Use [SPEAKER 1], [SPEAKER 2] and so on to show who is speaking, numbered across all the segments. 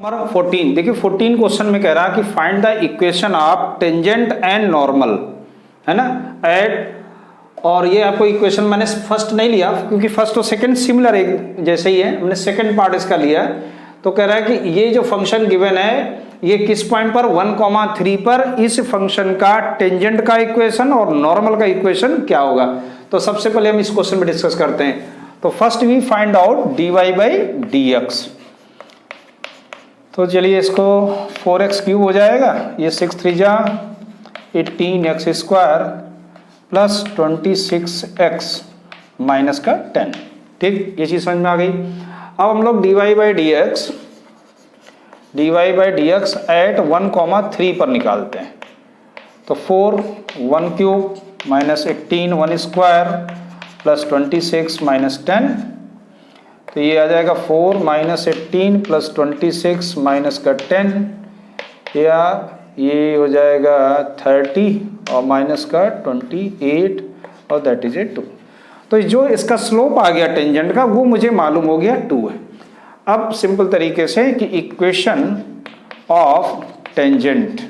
[SPEAKER 1] Number 14 देखिए 14 question में कह रहा है कि find the equation of tangent and normal, है ना, एट। और ये आपको इक्वेशन मैंने फर्स्ट नहीं लिया क्योंकि फर्स्ट और सेकंड सिमिलर एक जैसे ही है, हमने सेकंड पार्ट इसका लिया है। तो कह रहा है कि ये जो फंक्शन गिवन है ये किस पॉइंट पर 1,3 पर इस फंक्शन का टेंजेंट का इक्वेशन और नॉर्मल का इक्वेशन क्या होगा। तो सबसे पहले हम इस क्वेश्चन में डिस्कस करते हैं। तो first we find out dy by D X. तो चलिए इसको 4x क्यूब हो जाएगा, ये 6 3 जा 18x square plus 26x minus का 10। ठीक, ये चीज समझ में आ गई। अब हम लोग dy by D x at 1,3 पर निकालते हैं। तो 4 1 cube minus 18 1 square plus 26 minus 10। तो ये आ जाएगा 4 माइनस 18 प्लस 26 माइनस का 10, या ये हो जाएगा 30 और माइनस का 28 और दैट इज ए 2। तो जो इसका स्लोप आ गया टेंजेंट का वो मुझे मालूम हो गया 2 है। अब सिंपल तरीके से कि इक्वेशन ऑफ टेंजेंट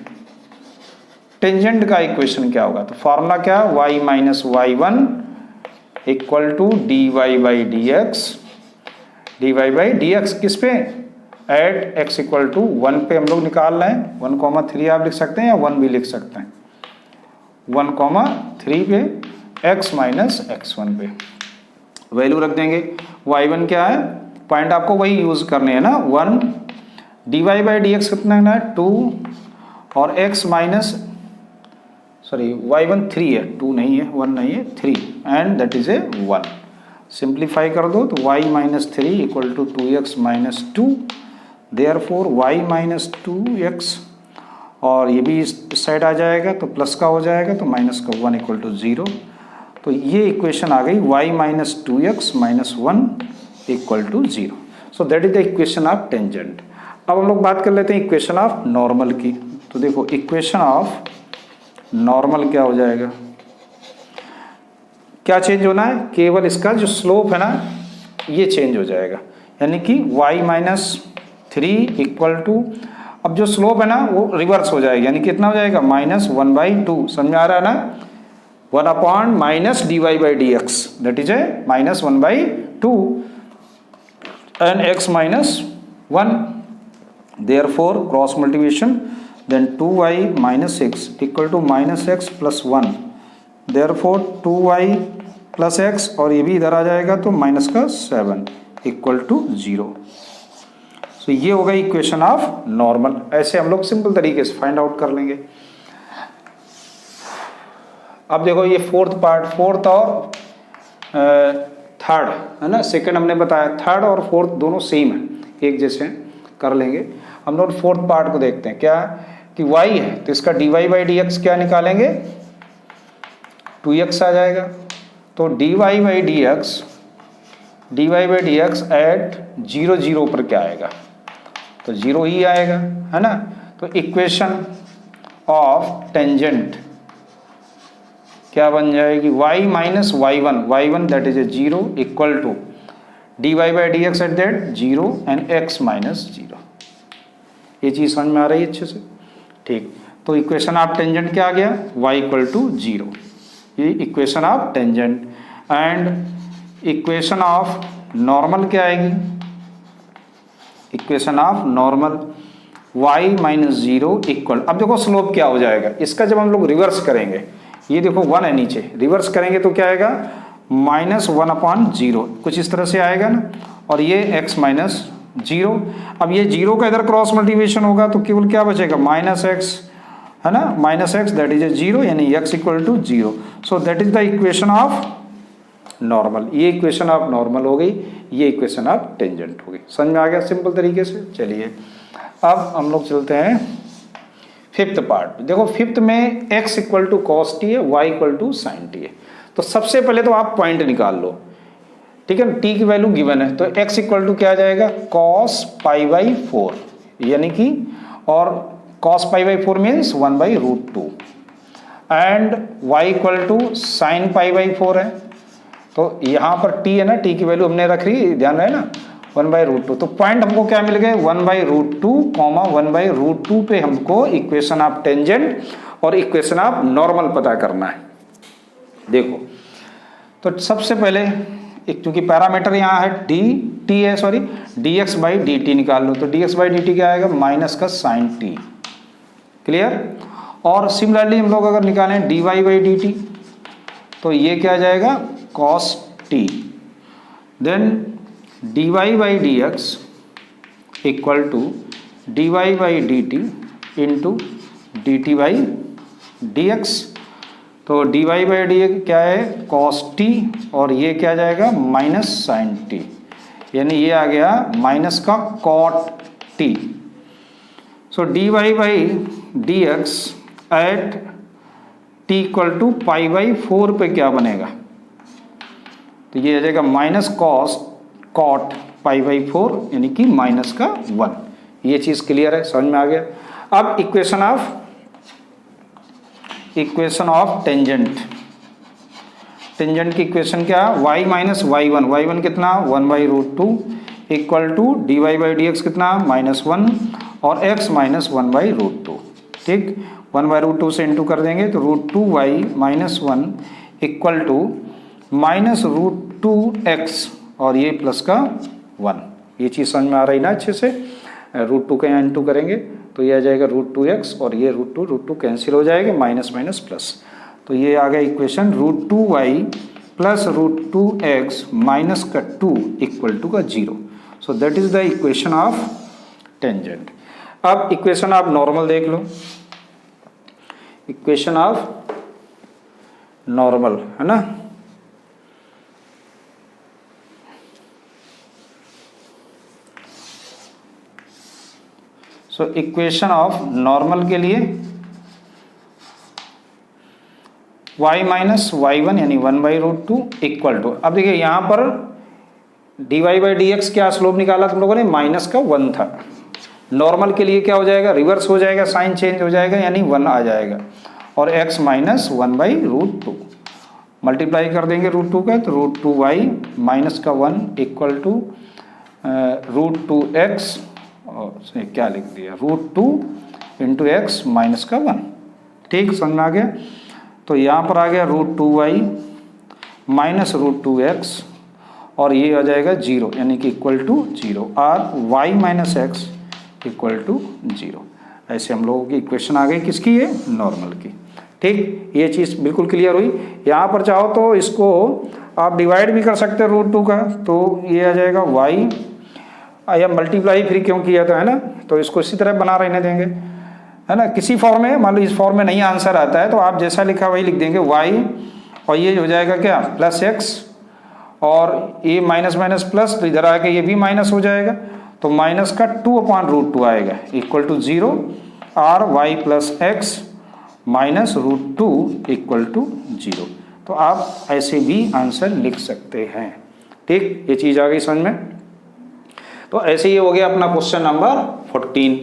[SPEAKER 1] का इक्वेशन क्या होगा। तो फॉर्मूला क्या, y minus y1 equal to D Y by D X किस पे, एट x इक्वल टू 1 पे हम लोग निकाल रहे हैं। 1,3 आप लिख सकते हैं या 1 भी लिख सकते हैं। 1,3 पे x माइनस x1 पे वैल्यू रख देंगे। y1 क्या है, पॉइंट आपको वही यूज करने हैं ना, 1 dy बाई डी एक्स कितना है 2 और x माइनस सॉरी y1 3 है, 2 नहीं है 1 नहीं है 3 and that is a 1। Simplify कर दो तो y minus 3 equal to 2x minus 2, therefore y minus 2x और ये भी इस साइड आ जाएगा तो प्लस का हो जाएगा तो माइनस का 1 इक्वल टू 0। तो ये इक्वेशन आ गई y minus 2x minus 1 equal to 0। So that is the equation of tangent. अब हम लोग बात कर लेते हैं इक्वेशन ऑफ नॉर्मल की। तो देखो इक्वेशन ऑफ नॉर्मल क्या हो जाएगा, क्या चेंज होना है, केवल इसका जो स्लोप है ना ये चेंज हो जाएगा, यानी कि y माइनस 3 इक्वल टू, अब जो स्लोप है ना वो रिवर्स हो जाएगा, यानी कितना हो जाएगा माइनस 1/2। समझ में आ रहा है ना, 1 upon minus d Y by D x that is a minus 1/2 and x minus 1, therefore cross multiplication then 2y minus 6 equal to minus x plus 1, therefore 2y plus x और ये भी इधर आ जाएगा तो माइनस का 7 इक्वल टू 0। सो ये होगा इक्वेशन ऑफ नॉर्मल। ऐसे हम लोग सिंपल तरीके से फाइंड आउट कर लेंगे। अब देखो ये फोर्थ और थर्ड है ना, सेकंड हमने बताया, थर्ड और फोर्थ दोनों सेम है, एक जैसे कर लेंगे। हम लोग फोर्थ पार्ट को देखते हैं, क्या कि y है तो इसका dy बाई डी एक्स क्या निकालेंगे, 2x आ जाएगा। तो dy by D x at 0 0 पर क्या आएगा, तो 0 ही आएगा, है ना। तो इक्वेशन ऑफ टेंजेंट क्या बन जाएगी, y minus y1 that is a 0 equal to dy by D x at that 0 and x minus 0। ये चीज समझ में आ रही है अच्छे से, ठीक। तो इक्वेशन ऑफ टेंजेंट क्या आ गया, y इक्वल टू 0, ये equation of tangent. And equation of normal क्या आएगी, equation of normal y minus 0 equal, अब देखो स्लोप क्या हो जाएगा इसका, जब हम लोग रिवर्स करेंगे, ये देखो 1 है नीचे, रिवर्स करेंगे तो क्या आएगा माइनस 1 अपॉन 0, कुछ इस तरह से आएगा ना, और ये x माइनस 0। अब ये 0 का इधर क्रॉस मल्टीप्लिकेशन होगा तो केवल क्या बचेगा माइनस x, है ना, minus x that is a 0, यानी x equal to 0। So that is the equation of normal. ये इक्वेशन ऑफ नॉर्मल हो गई, ये इक्वेशन ऑफ टेंजेंट हो गई। समझ में आ गया सिंपल तरीके से। चलिए अब हम लोग चलते हैं फिफ्थ पार्ट। देखो फिफ्थ में x equal to cos t है, y equal to sine t है। तो सबसे पहले तो आप पॉइंट निकाल लो, ठीक है, t की वैल्यू गिवन है तो x इक्वल टू क्या आ जाएगा cos पाई बाई 4, यानी कि, और cos pi by 4 means 1/√2 and y equal to sine pi by 4 है। तो यहाँ पर t है ना, t की वैल्यू हमने रख रही, ध्यान रहे ना, 1/√2। तो पॉइंट हमको क्या मिल गए 1/√2, 1/√2 पे हमको इक्वेशन ऑफ टेंजेंट और इक्वेशन ऑफ नॉर्मल पता करना है। देखो तो सबसे पहले एक क्योंकि पैरामीटर यहाँ है टी है सॉरी dx/dt निकाल लो। तो dx/dt क्या आएगा माइनस का साइन टी, क्लियर। और सिमिलरली हम लोग अगर निकालें dy/dt तो ये क्या आ जाएगा cos t, then dy/dx equal to dy/dt into dt/dx। तो dy/dx क्या है cos t और ये क्या आ जाएगा माइनस साइन t, यानी ये आ गया माइनस का cot t। So dy/dx at t equal to π/4 पे क्या बनेगा, तो ये आ जाएगा माइनस cot π/4 यानी कि माइनस का 1। ये चीज़ क्लियर है, समझ में आ गया। अब इक्वेशन ऑफ टेंजेंट की इक्वेशन क्या है y माइनस y1 कितना 1/√2 इक्वल टू dy/dx कितना -1 और x माइनस 1/√2, ठीक। 1/√2 से इंटू कर देंगे तो √2y minus 1 equal to -√2x और ये प्लस का 1। ये चीज़ समझ में आ रही ना अच्छे से। √2 का यहाँ इंटू करेंगे तो ये आ जाएगा √2x और ये √2 कैंसिल हो जाएगा, माइनस माइनस प्लस। तो ये आ गया equation √2y plus √2x minus का 2 इक्वल टू का 0। So that is the equation of tangent. अब इक्वेशन ऑफ नॉर्मल देख लो। इक्वेशन ऑफ नॉर्मल है ना, सो इक्वेशन ऑफ नॉर्मल के लिए y माइनस y1 यानी 1/√2 इक्वल टू, अब देखिए यहाँ पर dy/dx क्या स्लोप निकाला तुम लोगों ने माइनस का 1 था। नॉर्मल के लिए क्या हो जाएगा रिवर्स हो जाएगा, साइन चेंज हो जाएगा यानी 1 आ जाएगा और x माइनस 1/√2 मल्टीप्लाई कर देंगे √2 का तो √2y माइनस का 1 इक्वल टू √2x और क्या लिख दिया √2 इंटू एक्स माइनस का 1, ठीक समझ में आ गया। तो यहाँ पर आ गया √2y माइनस √2x और ये आ जाएगा 0 यानी कि इक्वल टू 0 और y minus x equal to 0। ऐसे हम लोगों की इक्वेशन आ गई किसकी है नॉर्मल की, ठीक। ये चीज़ बिल्कुल क्लियर हुई। यहाँ पर चाहो तो इसको आप डिवाइड भी कर सकते हो √2 का, तो ये आ जाएगा y या मल्टीप्लाई फिर क्यों किया था है ना, तो इसको इसी तरह बना रहने देंगे है ना। किसी फॉर्म में मान लो इस फॉर्म में नहीं आंसर आता है तो आप जैसा लिखा वही लिख देंगे y और ये हो जाएगा क्या प्लस x और ये माइनस माइनस प्लस, तो इधर आके ये भी माइनस हो जाएगा तो माइनस का 2/√2 आएगा इक्वल टू 0 और y plus x minus √2 equal to 0। तो आप ऐसे भी आंसर लिख सकते हैं, ठीक। ये चीज़ आ गई समझ में। तो ऐसे ही हो गया अपना क्वेश्चन नंबर 14।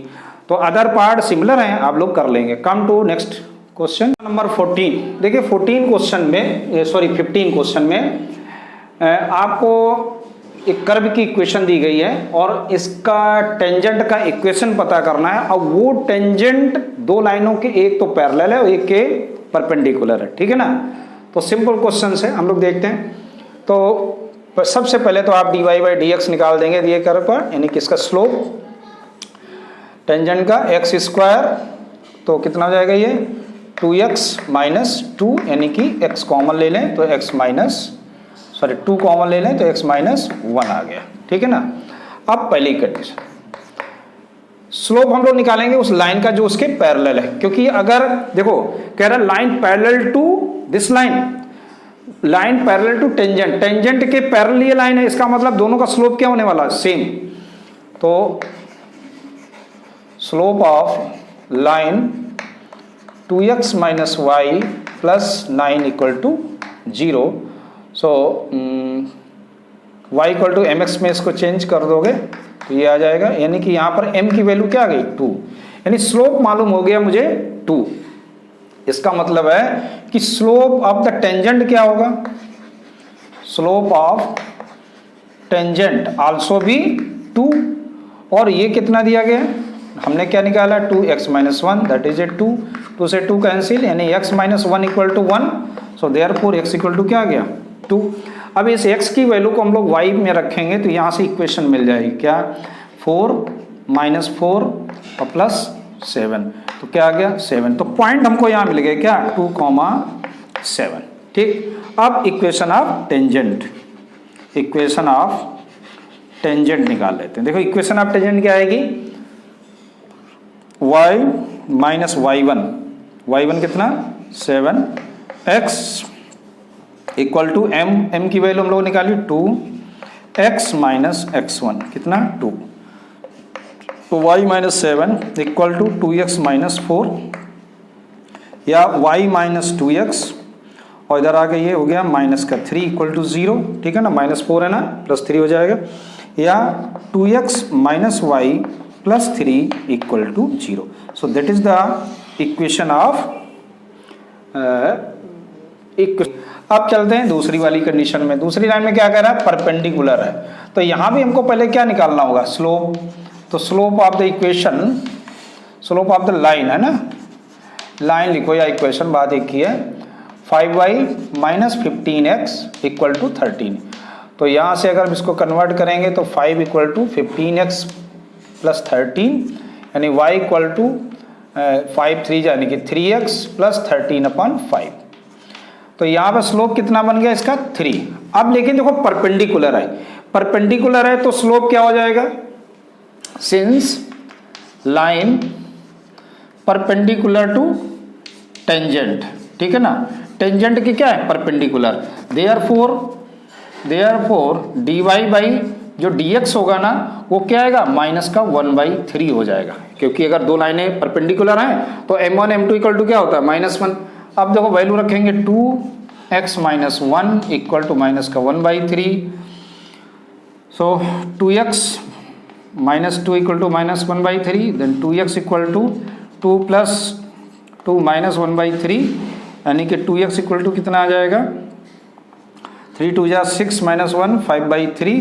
[SPEAKER 1] तो अदर पार्ट सिमिलर हैं, आप लोग कर लेंगे। Come to next question number 14। देखिए 15 क्वेश्चन में आपको एक कर्व की इक्वेशन दी गई है और इसका टेंजेंट का इक्वेशन पता करना है। और वो टेंजेंट दो लाइनों के एक तो पैरेलल है और एक के परपेंडिकुलर है, ठीक है ना। तो सिंपल क्वेश्चन है, हम लोग देखते हैं। तो सबसे पहले तो आप dy/dx निकाल देंगे दिए कर्व पर, यानी कि इसका स्लोप टेंजेंट का x² तो कितना हो जाएगा ये 2x माइनस 2 यानी कि x कॉमन ले लें तो टू कॉमन ले लें तो x माइनस 1 आ गया, ठीक है ना। अब पहली कंडीशन स्लोप हम लोग निकालेंगे उस लाइन का जो उसके पैरेलल है, क्योंकि अगर देखो कह रहा line parallel to this line parallel to tangent के पैरेलल ये लाइन है, इसका मतलब दोनों का स्लोप क्या होने वाला सेम। तो slope of line 2x minus y plus 9 equal to 0। So y equal to mx में इसको चेंज कर दोगे तो ये आ जाएगा, यानी कि यहाँ पर m की वैल्यू क्या आ गई 2, यानी स्लोप मालूम हो गया मुझे 2। इसका मतलब है कि स्लोप ऑफ द टेंजेंट क्या होगा, स्लोप ऑफ टेंजेंट आल्सो भी 2, और ये कितना दिया गया है, हमने क्या निकाला 2x माइनस 1 दैट इज ए 2, 2 से 2 कैंसिल यानी x minus 1 equal to 1, so therefore x equal to क्या आ गया 2। अब इस x की वैल्यू को हम लोग y में रखेंगे तो यहाँ से इक्वेशन मिल जाएगी क्या 4 माइनस 4 और प्लस 7, तो क्या आ गया 7, तो पॉइंट हमको यहाँ मिल गया क्या 2,7। ठीक, अब equation of tangent, equation of tangent निकाल लेते हैं। देखो इक्वेशन ऑफ टेंजेंट क्या आएगी, y माइनस y1 कितना 7x इक्वल टू m की वैल्यू हम लोग निकाली 2x माइनस x1 कितना 2, तो y minus 7 equal to 2x minus 4 या y माइनस 2x, और इधर आगे ये हो गया माइनस का 3 इक्वल टू 0, ठीक है ना, माइनस 4 है ना, प्लस 3 हो जाएगा, या 2x minus y plus 3 equal to 0। So that is the equation of अब चलते हैं दूसरी वाली कंडीशन में। दूसरी लाइन में क्या कह रहा है, परपेंडिकुलर है, तो यहां भी हमको पहले क्या निकालना होगा स्लोप, तो slope of the equation, slope of the line है ना, लाइन लिखो या इक्वेशन, बात एक ही है, 5y minus 15x equal to 13, तो यहाँ से अगर इसको कन्वर्ट करेंगे तो 5 इक्वल टू 15x प्लस 13 यानी y इक्वल टू 5 3 यानी कि 3x प्लस 13 अपॉन 5, तो यहाँ पर स्लोप कितना बन गया इसका 3। अब लेकिन देखो परपेंडिकुलर है, परपेंडिकुलर है तो स्लोप क्या हो जाएगा, since line perpendicular to tangent, ठीक है ना, टेंजेंट की क्या है परपेंडिकुलर, देयरफॉर dy बाई जो dx होगा ना वो क्या आएगा माइनस का 1/3 हो जाएगा, क्योंकि अगर दो लाइनें परपेंडिकुलर हैं तो m1 m2 इक्वल टू क्या होता है -1। अब देखो वैल्यू रखेंगे 2x minus 1 equal to minus का 1/3, so 2x minus 2 equal to minus 1/3, then 2x equal to 2 plus 2 minus 1/3 यानी कि 2x इक्वल टू कितना आ जाएगा 3 2 जा 6 minus 1 5/3,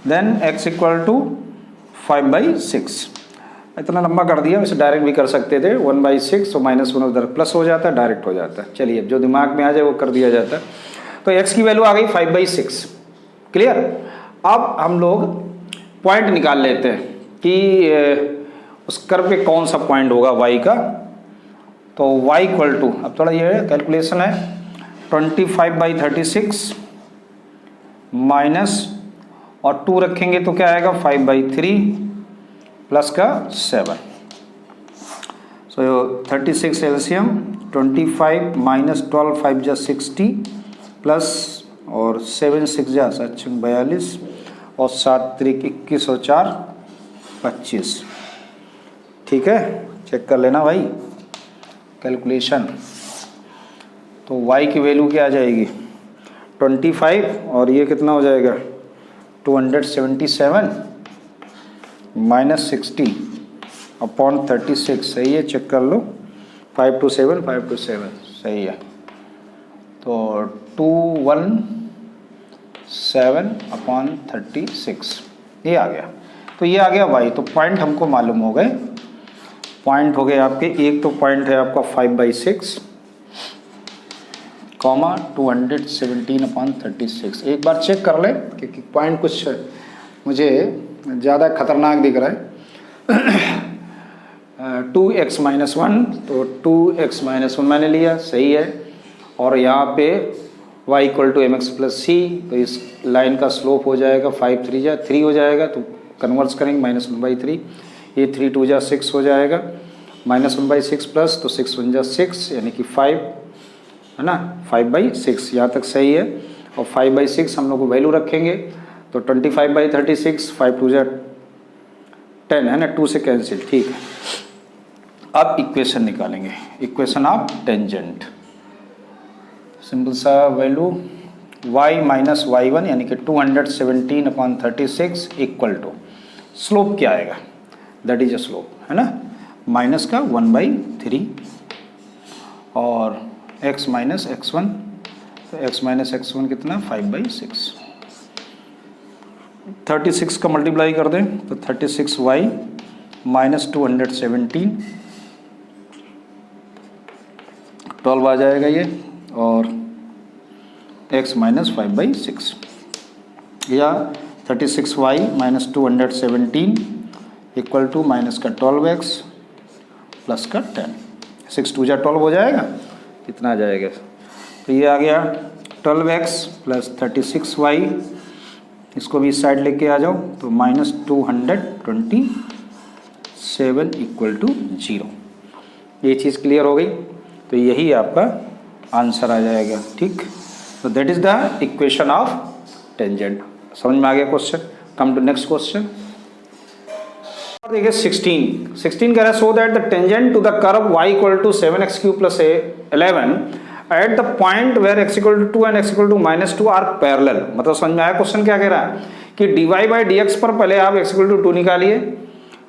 [SPEAKER 1] then x equal to 5/6। इतना लंबा कर दिया, वैसे डायरेक्ट भी कर सकते थे 1/6, तो माइनस 1 उधर प्लस हो जाता है, डायरेक्ट हो जाता है। चलिए अब जो दिमाग में आ जाए वो कर दिया जाता है। तो x की वैल्यू आ गई 5/6, क्लियर। अब हम लोग पॉइंट निकाल लेते हैं कि उस कर्व पे कौन सा पॉइंट होगा y का, तो y इक्वल टू, अब थोड़ा ये कैलकुलेशन है, 25/36 माइनस और 2 रखेंगे तो क्या आएगा 5/3 प्लस का 7, सो 36 एलसीएम 25 माइनस 12 5 जा 60 प्लस और 7 6 जा 42 और 7 3 21 और 4 25, ठीक है, चेक कर लेना भाई कैलकुलेशन। तो y की वैल्यू क्या आ जाएगी 25 और ये कितना हो जाएगा 277 माइनस 60 अपॉन 36, सही है, चेक कर लो, 5 to 7 सही है, तो 217 अपॉन 36 ये आ गया। तो ये आ गया y, तो पॉइंट हमको मालूम हो गए, पॉइंट हो गए आपके, एक तो पॉइंट है आपका 5/6 कॉमा 217 अपॉन 36। एक बार चेक कर ले क्योंकि पॉइंट कुछ मुझे ज़्यादा खतरनाक दिख रहा है। 2x माइनस 1, तो 2x माइनस 1 मैंने लिया, सही है, और यहाँ पे y equal to mx plus c, तो इस लाइन का स्लोप हो जाएगा 5 3 जा 3 हो जाएगा, तो कन्वर्स करेंगे -1/3, ये 3 2 जा 6 हो जाएगा, -1/6 प्लस, तो 6 1 जा 6 यानी कि 5 है ना, 5/6 यहाँ तक सही है, और 5/6 हम लोग को वैल्यू रखेंगे, तो 25/36 5 2 जा 10 है ना, 2 से कैंसिल, ठीक है। अब इक्वेशन निकालेंगे, इक्वेशन ऑफ टेंजेंट, सिंपल सा वैल्यू y माइनस y1 यानी कि 217 अपॉन 36 इक्वल टू स्लोप क्या आएगा, दैट इज अ स्लोप है ना, माइनस का 1/3 और x माइनस x1, तो x माइनस x1 कितना 5/6, 36 का मल्टीप्लाई कर दें तो 36y माइनस 217 12 आ जाएगा ये, और x माइनस 5/6 या 36y minus 217 equal to minus का 12x प्लस का 10, 6 2 जा 12 हो जाएगा, कितना आ जाएगा, तो ये आ गया 12x प्लस 36y, इसको भी इस साइड लेके आ जाओ तो माइनस 227 इक्वल टू 0। ये चीज़ क्लियर हो गई, तो यही आपका आंसर आ जाएगा। ठीक, तो that is the equation of tangent. समझ में आ गया question. Come to next question. देखिए 16 कह रहा है so that the tangent to the curve y equal to 7x³ plus 11 at the point where x equal to 2 and x equal to -2 are parallel. मतलब समझ में आया क्वेश्चन क्या कह रहा है कि dy बाई dx पर पहले आप x इक्वल टू 2 निकालिए,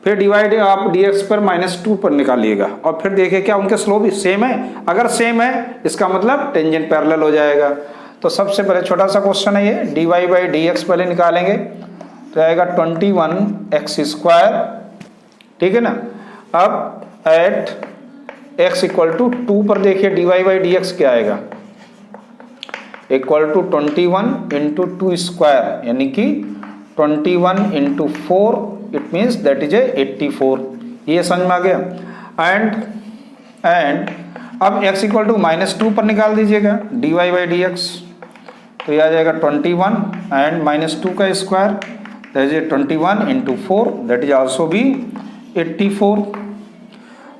[SPEAKER 1] फिर डिवाइड आप dx पर -2 पर निकालिएगा, और फिर देखिए क्या उनके स्लोप सेम है। अगर सेम है इसका मतलब टेंजेंट पैरेलल हो जाएगा। तो सबसे पहले छोटा सा क्वेश्चन है ये, dy बाई dx पहले निकालेंगे तो आएगा 21x², ठीक है ना। अब एट x इक्वल टू 2 पर देखिए dy बाई dx क्या आएगा, इक्वल टू 21 इंटू 2², यानी कि 21 into 4, it means that is 84। ये समझ में आ गया। एंड अब x इक्वल टू -2 पर निकाल दीजिएगा dy बाई dx, तो ये आ जाएगा 21 एंड -2 का square, that is 21 into 4, that is also भी 84।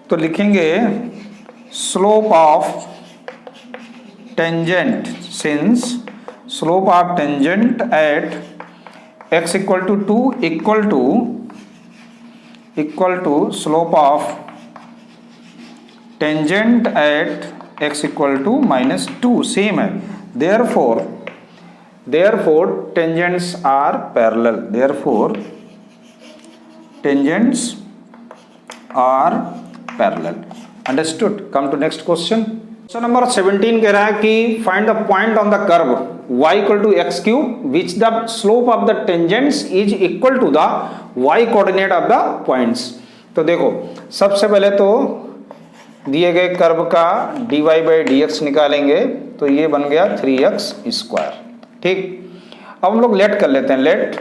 [SPEAKER 1] तो लिखेंगे slope of tangent, since slope of tangent at x equal to 2 equal to slope of tangent at x equal to -2 same है। therefore tangents are parallel, therefore tangents are parallel। Understood? Come to next question. Question number 17 कह रहा है कि find the point on the curve y equal to x³ which the slope of the tangents is equal to the y coordinate of the points। तो देखो सबसे पहले तो दिए गए कर्व का dy बाई dx निकालेंगे, तो ये बन गया 3x²। ठीक, अब हम लोग लेट कर लेते हैं, let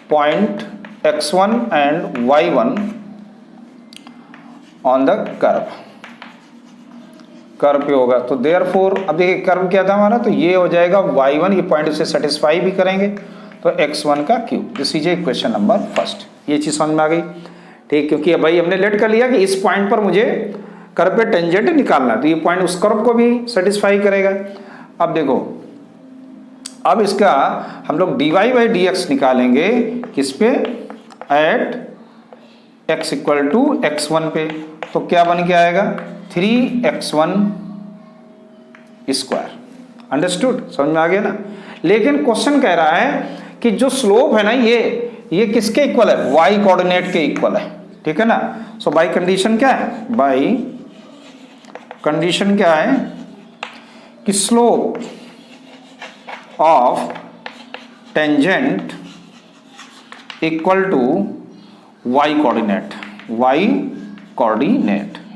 [SPEAKER 1] point x1 and y1 on the curve पे होगा। तो देयरफॉर अब देखिए कर्व क्या था हमारा, तो ये हो जाएगा y1, ये पॉइंट से सेटिस्फाई भी करेंगे, तो x1 का cube. This is equation number first. ये चीज समझ में आ गई। ठीक, क्योंकि भाई हमने लेट कर लिया कि इस पॉइंट पर मुझे कर्व पे टेंजेंट निकालना है, तो ये पॉइंट उस कर्व को भी सेटिस्फाई करेगा। अब देखो, अब इसका हम लोग dy बाई dx निकालेंगे किस पे, eight x equal to x1 पे, तो क्या बन के आएगा 3x1²। अंडरस्टूड? समझ में आ गया ना। लेकिन क्वेश्चन कह रहा है कि जो स्लोप है ना ये किसके इक्वल है, y कोऑर्डिनेट के इक्वल है। ठीक है ना। सो बाई कंडीशन क्या है, बाई कंडीशन क्या है कि slope of tangent equal to y coordinate,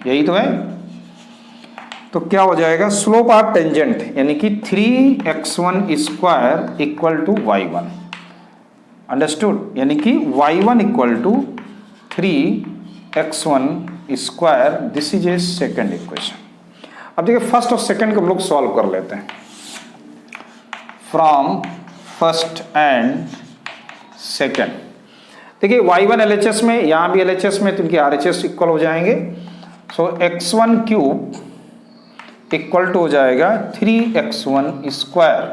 [SPEAKER 1] यही तो है। तो क्या हो जाएगा, स्लोप ऑफ टेंजेंट यानी कि 3x1² equal to y1। Understood? यानी कि y1 equal to 3x1²। This is a second equation. अब देखिए फर्स्ट और सेकेंड को हम लोग सॉल्व कर लेते हैं फ्रॉम फर्स्ट एंड सेकेंड। देखिए y1 LHS में, यहाँ भी LHS में, तो इनके RHS इक्वल हो जाएंगे। सो x1³ इक्वल टू हो जाएगा 3x1²,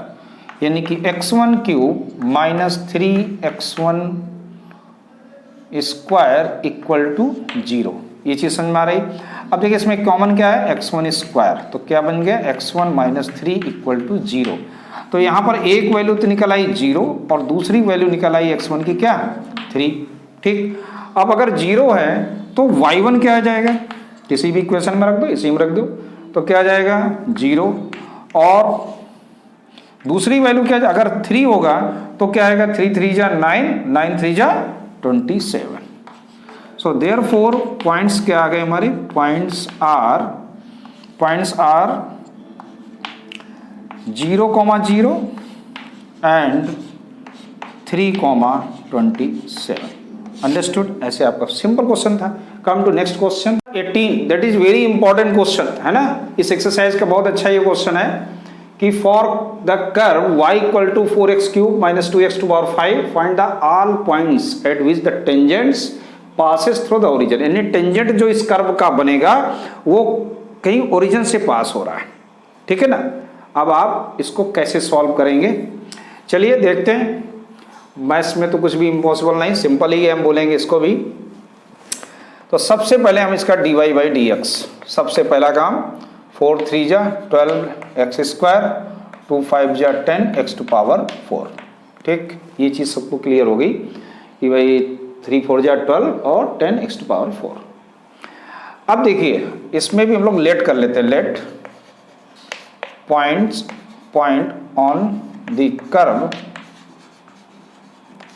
[SPEAKER 1] यानी कि x1³ minus 3x1² equal to 0। ये चीज़ समझ में आ रही। अब देखिए इसमें कॉमन क्या है, x1², तो क्या बन गया x1 माइनस 3 इक्वल टू 0। तो यहाँ पर एक वैल्यू तो निकल आई 0 और दूसरी वैल्यू निकल आई x1 की क्या, 3। ठीक, अब अगर 0 है तो y1 क्या आ जाएगा, किसी भी इक्वेशन में रख दो, इसी में रख दो, तो क्या आ जाएगा 0, और दूसरी वैल्यू क्या है, अगर 3 होगा तो क्या आएगा, 3 3 जा 9, 9 3 जा 27। सो देयरफॉर पॉइंट्स क्या आ गए हमारे, पॉइंट्स आर 0,0 एंड 3,27। अंडरस्टूड। ऐसे आपका सिंपल क्वेश्चन था। Come to next question 18, that is very important question है ना। इस एक्सरसाइज का बहुत अच्छा ये क्वेश्चन है कि for the curve y equal to 4x³ minus 2x to power 5 find the all points at which the tangents passes through the origin. यानी टेंजेंट जो इस कर्व का बनेगा वो कहीं ओरिजिन से पास हो रहा है, ठीक है ना। अब आप इसको कैसे सॉल्व करेंगे, चलिए देखते हैं। मैथ्स में तो कुछ भी इम्पॉसिबल नहीं, सिंपल ही है, हम बोलेंगे इसको भी। तो सबसे पहले हम इसका dy/dx, सबसे पहला काम 4 3 जा 12x², 2 5 जा 10x टू पावर 4। ठीक, ये चीज़ सबको क्लियर हो गई कि भाई 3 4 जा 12 और 10x टू पावर 4। अब देखिए इसमें भी हम लोग लेट कर लेते हैं, let point on the curve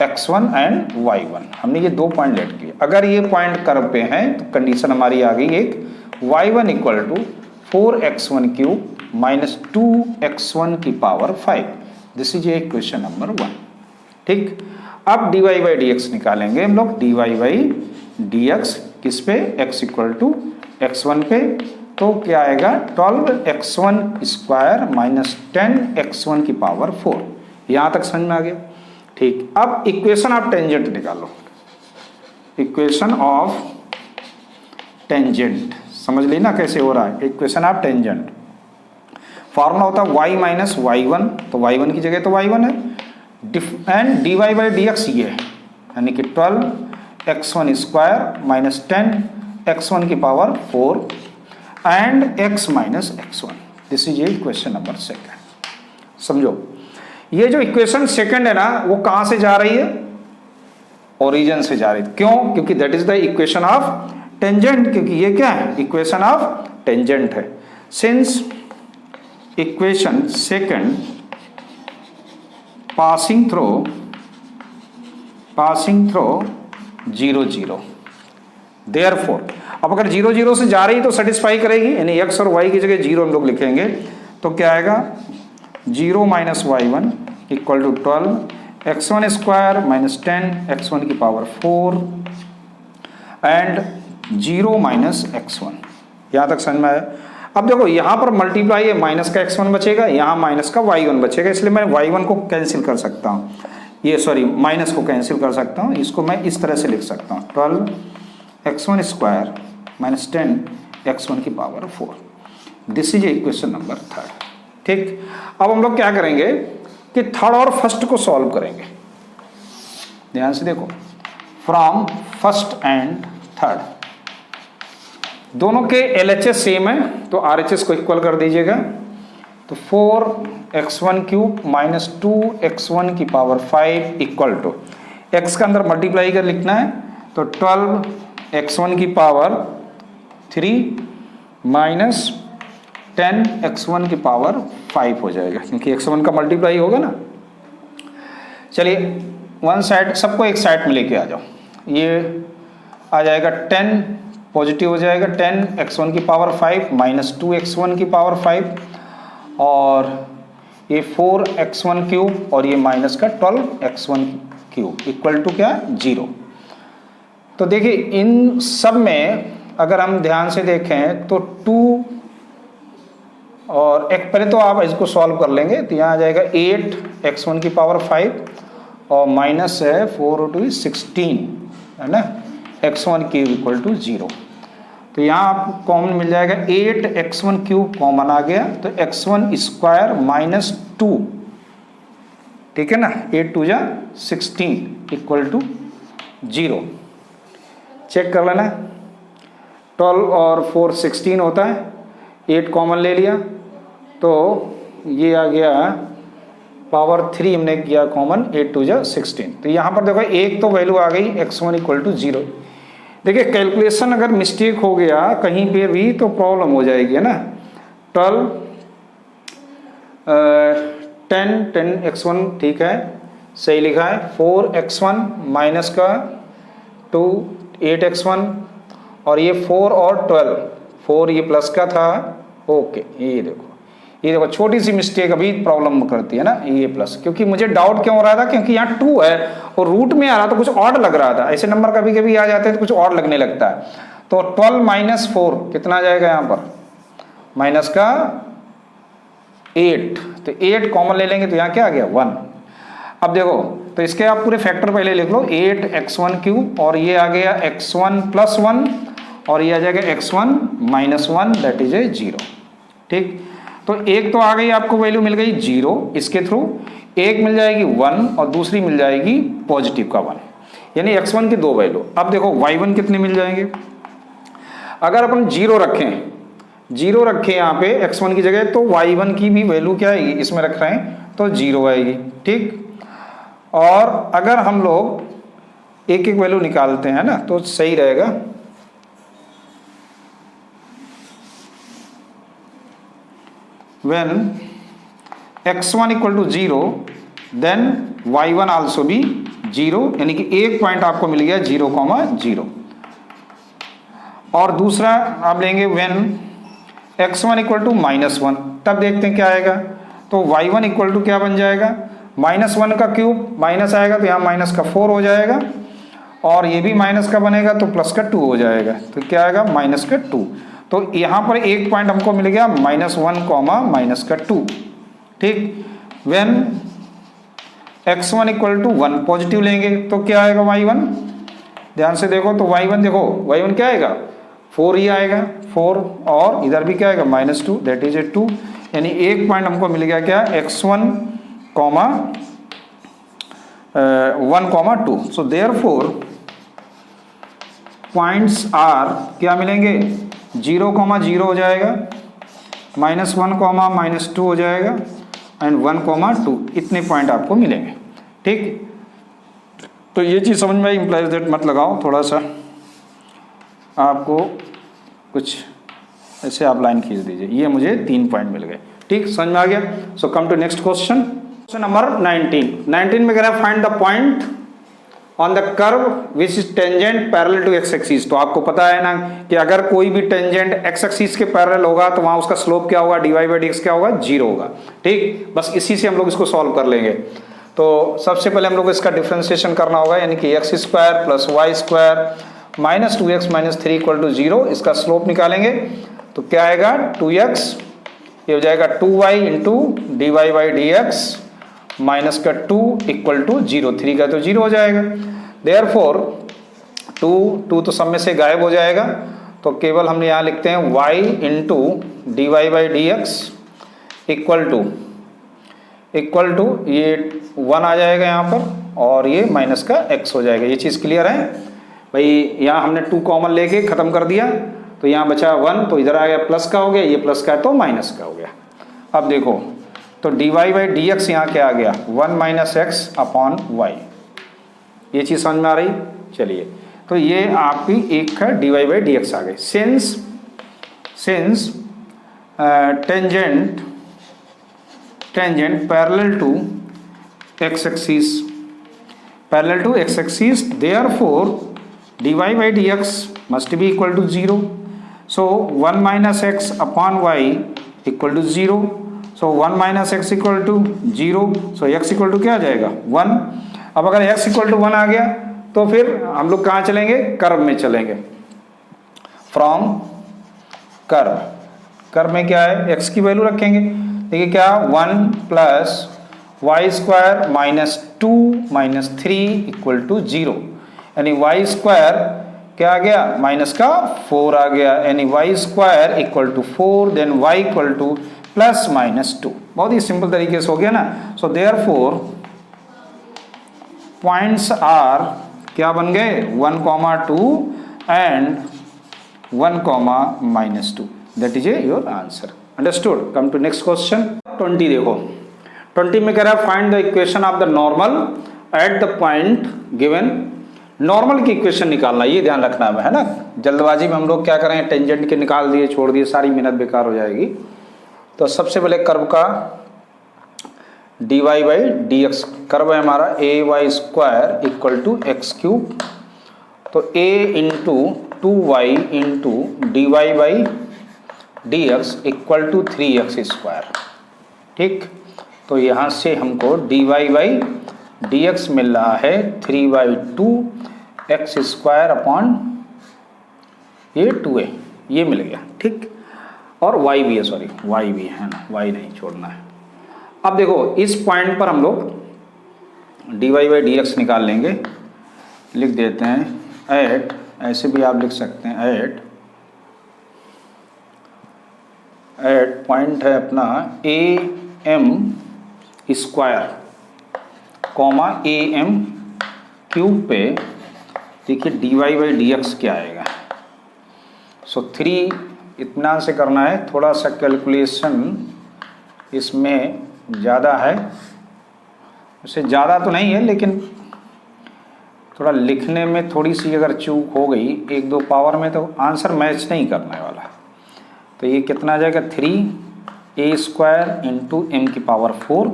[SPEAKER 1] x1 and y1। हमने ये 2 पॉइंट लेट किए। अगर ये पॉइंट कर्व पे हैं तो कंडीशन हमारी आ गई एक, y1 equal to 4x1³ minus 2x1 की power 5। This is A question number 1। ठीक, अब dy/dx निकालेंगे हम लोग। dy/dx किस पे, x इक्वल टू x1 पे, तो क्या आएगा 12x1² माइनस 10x1 की पावर 4। यहाँ तक समझ में आ गया। ठीक, अब इक्वेशन ऑफ टेंजेंट निकालो। इक्वेशन ऑफ टेंजेंट समझ ली ना कैसे हो रहा है। इक्वेशन ऑफ टेंजेंट फॉर्मूला होता है y माइनस y1, तो y1 की जगह तो y1 है, एंड dy/dx ये है, यानी कि 12x1² माइनस 10x1 की power 4 and x minus x1। This is ये इक्वेशन नंबर 2। समझो, ये जो इक्वेशन सेकंड है ना वो कहां से जा रही है, ओरिजिन से जा रही है। क्यों, क्योंकि that is the equation of tangent, क्योंकि ये क्या है, इक्वेशन ऑफ टेंजेंट है। Since equation second passing through 0 0, therefore अब अगर 0 0 से जा रही तो सेटिस्फाई करेगी, यानी x और y की जगह 0 हम लोग लिखेंगे, तो क्या आएगा 0 minus y1 equal to 12x1² minus 10x1 की पावर 4 एंड 0 माइनस x1। यहाँ तक समझ में आया। अब देखो यहाँ पर मल्टीप्लाई है, माइनस का x1 बचेगा, यहाँ माइनस का y1 बचेगा, इसलिए मैं y1 को कैंसिल कर सकता हूँ, ये सॉरी माइनस को कैंसिल कर सकता हूँ। इसको मैं इस तरह से लिख सकता हूँ 12x1² माइनस 10x1 की power 4। This is equation number 3। ठीक, अब हम लोग क्या करेंगे कि थर्ड और फर्स्ट को सॉल्व करेंगे। ध्यान से देखो, फ्रॉम फर्स्ट एंड थर्ड दोनों के LHS सेम है, तो RHS को इक्वल कर दीजिएगा। तो 4x1³ माइनस 2x1 की पावर 5 इक्वल टू x का अंदर मल्टीप्लाई कर लिखना है, तो 12x1 की पावर 3 माइनस 10x1 की पावर 5 हो जाएगा, क्योंकि x1 का मल्टीप्लाई होगा ना। चलिए वन साइड, सबको एक साइड में लेके आ जाओ। ये आ जाएगा 10 पॉजिटिव हो जाएगा, 10x1 की पावर 5 माइनस 2x1 की पावर 5, और ये 4x1³ और ये माइनस का 12x1³ इक्वल टू क्या, 0। तो देखिए इन सब में अगर हम ध्यान से देखें तो 2 और एक, पहले तो आप इसको सॉल्व कर लेंगे, तो यहाँ आ जाएगा 8x1 की पावर 5 और माइनस है 4 2 16 है ना, x1³ इक्वल टू 0। तो यहाँ आपको कॉमन मिल जाएगा 8x1³ कॉमन आ गया, तो x1² माइनस 2, ठीक है ना, 8 2 जा 16 इक्वल टू 0। चेक कर लेना, 12 और 4 16 होता है, 8 कॉमन ले लिया तो ये आ गया पावर 3 हमने किया कॉमन, 8 2 जा 16। तो यहाँ पर देखो एक तो वैल्यू आ गई x1 इक्वल टू 0। देखिए कैलकुलेशन अगर मिस्टेक हो गया कहीं पे भी तो प्रॉब्लम हो जाएगी, है ना। 10x1 ठीक है, सही लिखा है। 4x1 माइनस का 2 8x1 और ये 4 और 12, 4 ये प्लस का था। ओके, ये देखो छोटी सी मिस्टेक अभी प्रॉब्लम करती है ना, ये प्लस, क्योंकि मुझे डाउट क्यों हो रहा था, क्योंकि यहाँ 2 है और रूट में आ रहा तो कुछ ऑड लग रहा था। ऐसे नंबर कभी कभी आ जाते हैं तो कुछ ऑड लगने लगता है। तो 12 माइनस 4 कितना आ जाएगा यहाँ पर, माइनस का 8, तो 8 कॉमन ले लेंगे तो यहाँ क्या आ गया 1। अब देखो तो इसके आप पूरे फैक्टर पहले लिख लो, 8x1 क्यूब और ये आ गया x1 प्लस 1 और ये आ जाएगा x1 minus 1 that is a 0। ठीक, तो एक तो आ गई आपको वैल्यू मिल गई 0 इसके थ्रू, एक मिल जाएगी 1 और दूसरी मिल जाएगी पॉजिटिव का 1, यानी x1 की 2 वैल्यू। अब देखो y1 कितने मिल जाएंगे, अगर अपन 0 रखें यहाँ पे x1 की जगह, तो y1 की भी वैल्यू क्या आएगी, इसमें रख रहे हैं तो 0 आएगी। ठीक, और अगर हम लोग एक एक वैल्यू निकालते हैं ना तो सही रहेगा। When x1 equal to 0 then y1 also भी 0, यानी कि एक पॉइंट आपको मिल गया 0,0। और दूसरा आप लेंगे when x1 इक्वल टू -1, तब देखते हैं क्या आएगा। तो y1 इक्वल टू क्या बन जाएगा, -1 का क्यूब माइनस आएगा तो यहाँ माइनस का 4 हो जाएगा, और ये भी माइनस का बनेगा तो प्लस का 2 हो जाएगा, तो क्या आएगा माइनस का 2। तो यहाँ पर एक पॉइंट हमको मिल गया -1, माइनस का 2। ठीक, when x1 equal to 1 positive लेंगे तो क्या आएगा y1, ध्यान से देखो तो y1 क्या आएगा 4 ही आएगा, 4 और इधर भी क्या आएगा -2 दैट इज ए 2, यानी एक पॉइंट हमको मिल गया क्या x1, 1,2। So therefore points are क्या मिलेंगे 0,0 हो जाएगा, -1, -2 हो जाएगा एंड 1,2, इतने पॉइंट आपको मिलेंगे। ठीक, तो ये चीज़ समझ में आई, इम्प्लाइज दैट मत लगाओ, थोड़ा सा आपको कुछ ऐसे आप लाइन खींच दीजिए, ये मुझे 3 पॉइंट मिल गए। ठीक, समझ में आ गया। So come to next question, question number 19 में कह रहा है find the point on the curve which is tangent parallel to x axis. तो आपको पता है ना कि अगर कोई भी टेंजेंट एक्स एक्सिस के पैरेलल होगा तो वहां उसका स्लोप क्या होगा, dy बाई dx क्या होगा 0 होगा। ठीक, बस इसी से हम लोग इसको सॉल्व कर लेंगे। तो सबसे पहले हम लोग इसका डिफरेंशिएशन करना होगा, यानी कि x square plus y square minus 2x minus 3 equal to 0, इसका स्लोप निकालेंगे तो क्या आएगा 2x, ये हो जाएगा 2y into dy by dx minus का 2 इक्वल टू 0, 3 का तो 0 हो जाएगा। देयरफॉर 2 तो सब में से गायब हो जाएगा, तो केवल हमने यहाँ लिखते हैं y into dy by dx equal to ये 1 आ जाएगा यहाँ पर, और ये माइनस का x हो जाएगा। ये चीज़ क्लियर है भाई। यहाँ हमने 2 कॉमन लेके ख़त्म कर दिया, तो यहाँ बचा 1, तो इधर आ गया प्लस का हो गया, ये प्लस का है तो माइनस का हो गया। अब देखो तो dy बाई dx यहाँ क्या आ गया 1 माइनस x अपॉन y, ये चीज़ समझ में आ रही। चलिए, तो ये आपकी एक का dy बाई dx आ गई। Since tangent parallel to x axis therefore dy by dx must be equal to 0। So 1 minus x upon y equal to 0। So 1 minus x equal to 0, so x equal to क्या आ जाएगा 1। अब अगर x equal to 1 आ गया तो फिर हम लोग कहाँ चलेंगे, कर्व में चलेंगे। फ्रॉम कर्व में क्या है x की वैल्यू रखेंगे, देखिए क्या 1 plus y square minus 2 minus 3 equal to 0, यानी y स्क्वायर क्या आ गया माइनस का 4 आ गया, यानी y square equal to 4, then y equal to plus minus 2। बहुत ही सिंपल तरीके से हो गया ना। सो देयरफॉर पॉइंट्स आर क्या बन गए 1,2 and 1,-2, that is your answer. Understood. Come to next question 20। देखो 20 में कह रहा है find the equation of the normal at the point given. Normal की इक्वेशन निकालना, ये ध्यान रखना है ना। जल्दबाजी में हम लोग क्या करें, टेंजेंट के निकाल दिए, छोड़ दिए, सारी मेहनत बेकार हो जाएगी। तो सबसे पहले कर्व का d Y by D x. Curve है हमारा a y square equal to x cube, तो a into 2y into d Y by D x equal to 3x square. ठीक, तो यहाँ से हमको d Y by D x मिल रहा है 3/2 x स्क्वायर अपॉन ये 2a, ये मिल गया। ठीक, और y भी है, सॉरी y भी है ना, y नहीं छोड़ना है। अब देखो इस पॉइंट पर हम लोग d Y by D x निकाल लेंगे, लिख देते हैं एट, ऐसे भी आप लिख सकते हैं एट पॉइंट है अपना a m square comma a m cube पे, देखिए d Y by D x क्या आएगा। सो 3 इतना से करना है, थोड़ा सा कैलकुलेशन इसमें ज़्यादा है, उससे ज़्यादा तो नहीं है लेकिन थोड़ा लिखने में थोड़ी सी अगर चूक हो गई 1-2 पावर में तो आंसर मैच नहीं करने वाला। तो ये कितना आ जाएगा 3a स्क्वायर इंटू एम की पावर 4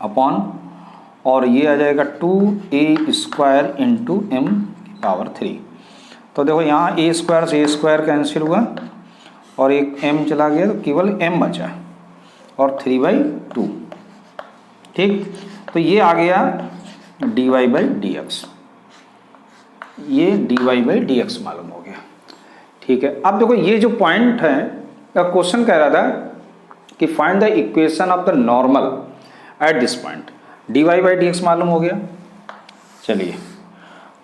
[SPEAKER 1] अपॉन, और ये आ जाएगा 2a स्क्वायर इंटू एम की पावर 3। तो देखो यहाँ a स्क्वायर से a स्क्वायर कैंसिल हुआ और एक m चला गया, तो केवल m बचा और 3/2। ठीक, तो ये आ गया d Y by D x, ये d Y by D x मालूम हो गया। ठीक है, अब देखो ये जो पॉइंट है, क्वेश्चन कह रहा था कि find the equation of the normal at this point. D Y by D x मालूम हो गया। चलिए,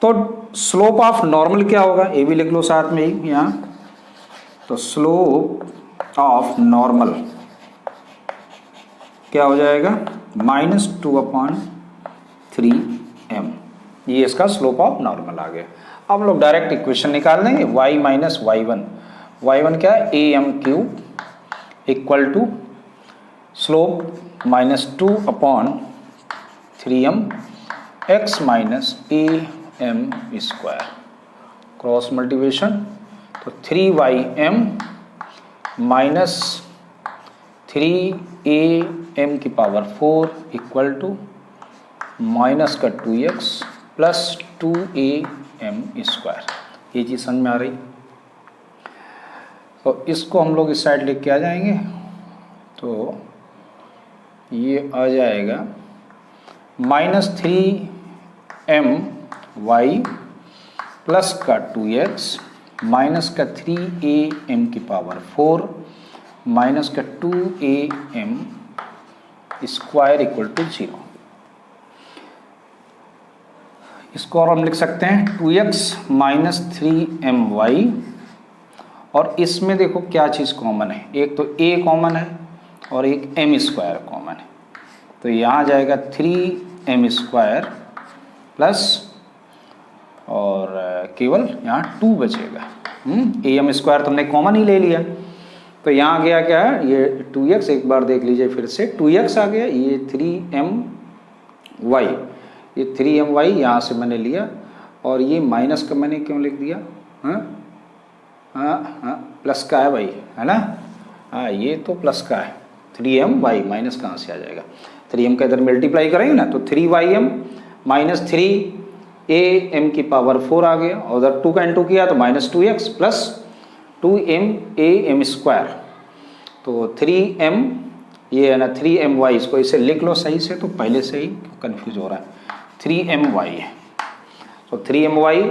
[SPEAKER 1] तो स्लोप ऑफ नॉर्मल क्या होगा ये भी लिख लो साथ में ही यहाँ। तो स्लोप ऑफ नॉर्मल क्या हो जाएगा -2/3m, ये इसका स्लोप ऑफ नॉर्मल आ गया। अब हम लोग डायरेक्ट इक्वेशन निकाल देंगे y माइनस y1 क्या है am³ equal to slope -2/3m x minus am square, cross multiplication, तो 3ym माइनस 3am की पावर 4 इक्वल टू माइनस का 2x प्लस 2am स्क्वायर। ये चीज़ समझ में आ रही। तो इसको हम लोग इस साइड लेके आ जाएंगे, तो ये आ जाएगा -3my प्लस का 2x माइनस का 3am की पावर 4 माइनस का 2am स्क्वायर इक्वल टू 0। इसको और हम लिख सकते हैं 2x माइनस 3my, और इसमें देखो क्या चीज़ कॉमन है, एक तो a कॉमन है और एक m स्क्वायर कॉमन है। तो यहाँ जाएगा 3m स्क्वायर प्लस, और केवल यहाँ 2 बचेगा। am स्क्वायर तो हमने कॉमन ही ले लिया, तो यहाँ गया क्या है ये 2x, एक बार देख लीजिए फिर से 2x आ गया, ये 3my, ये 3my यहाँ से मैंने लिया, और ये माइनस का मैंने क्यों लिख दिया, हाँ प्लस का है भाई, है ना, हाँ ये तो प्लस का है, 3my माइनस कहाँ से आ जाएगा, 3m का इधर मल्टीप्लाई करेंगे ना, तो 3ym माइनस 3am की पावर 4 आ गया, और उधर 2 का इंटू किया तो minus 2x plus 2mam square, तो 3m ये है ना 3my, इसको इसे लिख लो सही से, तो पहले से ही कंफ्यूज हो रहा है, 3my है, तो 3my,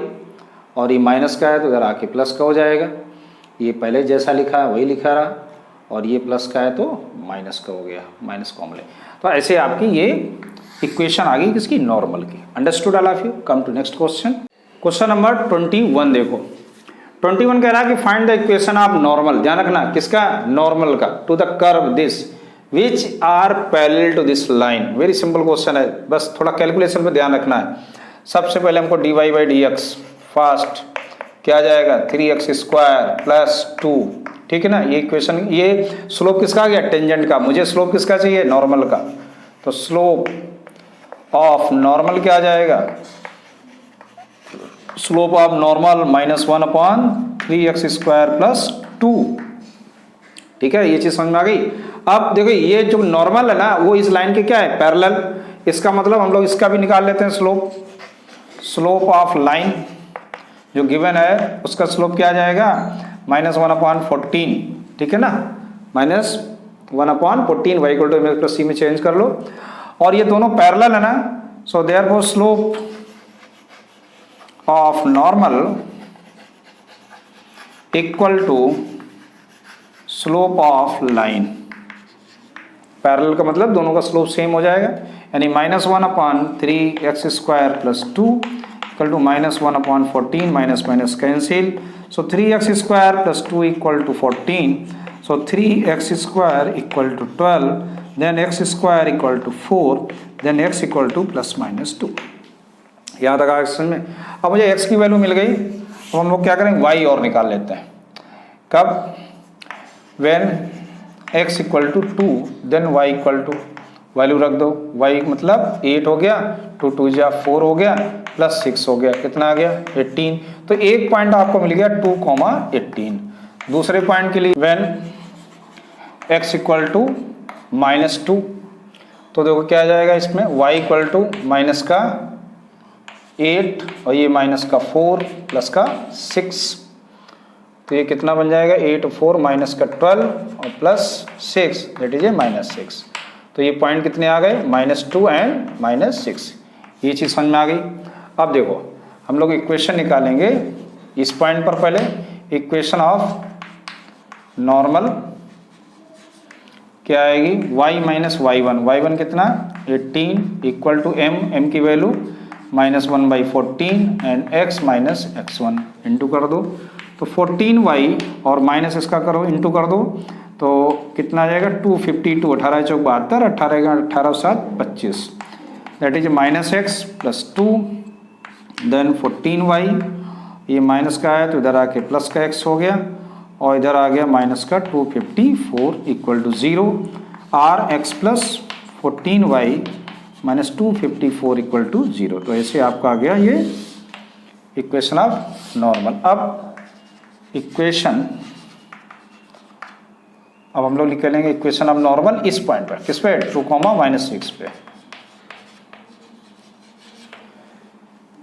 [SPEAKER 1] और ये माइनस का है तो इधर आके प्लस का हो जाएगा, ये पहले जैसा लिखा है वही लिखा रहा, और ये प्लस का है तो माइनस का हो गया, माइनस कॉमन ले। तो ऐसे आपकी ये इक्वेशन आ गई किसकी, नॉर्मल की। Understood all of you. Come to next question, question number 21। देखो 21 कह रहा है कि find the equation of normal, ध्यान रखना किसका, नॉर्मल का, to the curve this which are parallel to this line. Very simple question है, बस थोड़ा कैलकुलेशन पे ध्यान रखना है। सबसे पहले हमको d Y by D x, first क्या जाएगा 3x स्क्वायर प्लस 2, ठीक है ना, ये इक्वेशन, ये स्लोप किसका आ गया, टेंजेंट का, मुझे स्लोप किसका चाहिए, नॉर्मल का, तो स्लोप ऑफ नॉर्मल क्या आ जाएगा, slope of normal -1/3x square plus 2, ठीक है, ये चीज समझ में आ गई। अब देखो ये जो नॉर्मल है ना वो इस लाइन के क्या है, पैरेलल। इसका मतलब हम लोग इसका भी निकाल लेते हैं स्लोप। स्लोप ऑफ लाइन जो गिवन है उसका स्लोप क्या आ जाएगा, -1/14, ठीक है ना, -1/14 y = mx + c में चेंज कर लो। और ये दोनों पैरेलल है ना, so therefore slope of normal equal to slope of line. Parallel का मतलब दोनों का स्लोप सेम हो जाएगा, यानी -1/3x² + 2 equal to -1/14 minus cancel, so 3x² + 2 = 14, so 3x² = 12, then x² = 4, then x = ±2। यहाँ तक आगे समझ में। अब मुझे x की वैल्यू मिल गई, अब हम लोग क्या करेंगे, y और निकाल लेते हैं। कब, when x = 2 then y = value रख दो, y मतलब 8 हो गया, 2 2 जा 4 हो गया, +6 हो गया, कितना आ गया 18। तो एक पॉइंट आपको मिल गया 2,18। दूसरे पॉइंट के लिए when x = -2, तो देखो क्या आ जाएगा इसमें, y = -8 और ये -4 +6, तो ये कितना बन जाएगा 8 4 -12 और +6 दैट इज -6। तो ये पॉइंट कितने आ गए, -2 एंड -6। ये चीज़ समझ में आ गई। अब देखो हम लोग इक्वेशन निकालेंगे इस पॉइंट पर। पहले इक्वेशन ऑफ नॉर्मल क्या आएगी, y - y1, y1 कितना 18 = m की value -1/14 and x - x1 into कर दो, तो 14y और माइनस इसका करो इंटू कर दो, तो कितना आ जाएगा 252, 18 चौक 72, 18 7 25, that is -x + 2 then 14y, ये माइनस का है तो इधर आके प्लस का x हो गया और इधर आ गया माइनस का 254 = 0, r x + 14y - 254 = 0। तो ऐसे आपका आ गया ये इक्वेशन ऑफ नॉर्मल। अब हम लोग लिख लेंगे इक्वेशन ऑफ नॉर्मल इस पॉइंट पर, किस पे, 2, -6 पे।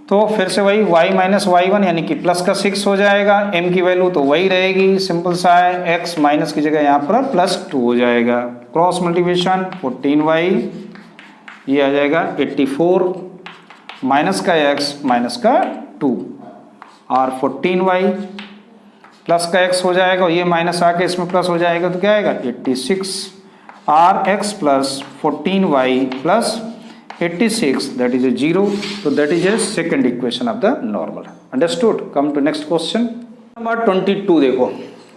[SPEAKER 1] तो फिर से वही y - y1 यानी कि प्लस का 6 हो जाएगा, m की वैल्यू तो वही रहेगी, सिंपल सा है, x माइनस की जगह यहाँ पर +2 हो जाएगा, क्रॉस मल्टीप्लिकेशन 14y, ये आ जाएगा 84 माइनस का x माइनस का 2 और 14y प्लस का x हो जाएगा और ये माइनस आके इसमें प्लस हो जाएगा, तो क्या आएगा 86 r x + 14y + 86 that is 0। तो that is a second equation of the normal. Understood. Come to next question number 22। देखो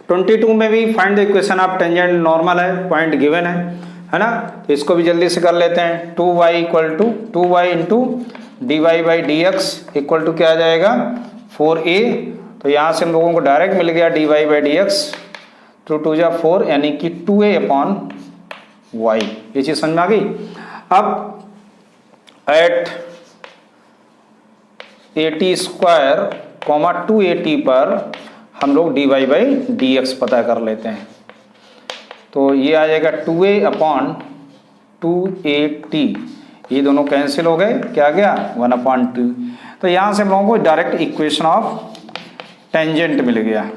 [SPEAKER 1] 22 में भी find the equation of tangent normal है, पॉइंट गिवन है ना, तो इसको भी जल्दी से कर लेते हैं। 2y = 2y × dy/dx equal to क्या आ जाएगा 4a, तो यहाँ से हम लोगों को डायरेक्ट मिल गया dy/dx, 2 2 जा 4 यानी कि 2a/y। ये चीज समझ में आ गई। अब एट 80² 280 पर हम लोग dy/dx पता कर लेते हैं, तो ये आ जाएगा 2a/280, ये दोनों कैंसिल हो गए, क्या आ गया 1/2। तो यहाँ से हम लोगों को डायरेक्ट इक्वेशन ऑफ टेंजेंट मिल गया।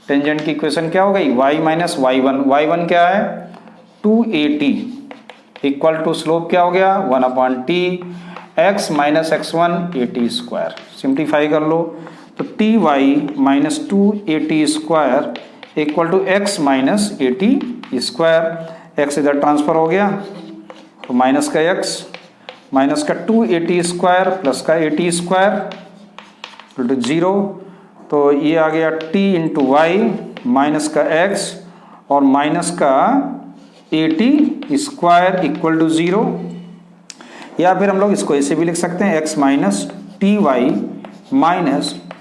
[SPEAKER 1] टेंजेंट की इक्वेशन क्या हो गई, y - y1, y1 क्या है 280 इक्वल टू स्लोप क्या हो गया 1/t, x - x1 80²। सिंप्लीफाई कर लो तो ty - 280² equal to x - 80², x इधर ट्रांसफर हो गया तो माइनस का x माइनस का 280² प्लस का 80² इक्वल टू 0। तो ये आ गया t × y माइनस का x और माइनस का 80² इक्वल टू 0, या फिर हम लोग इसको ऐसे भी लिख सकते हैं x - ty -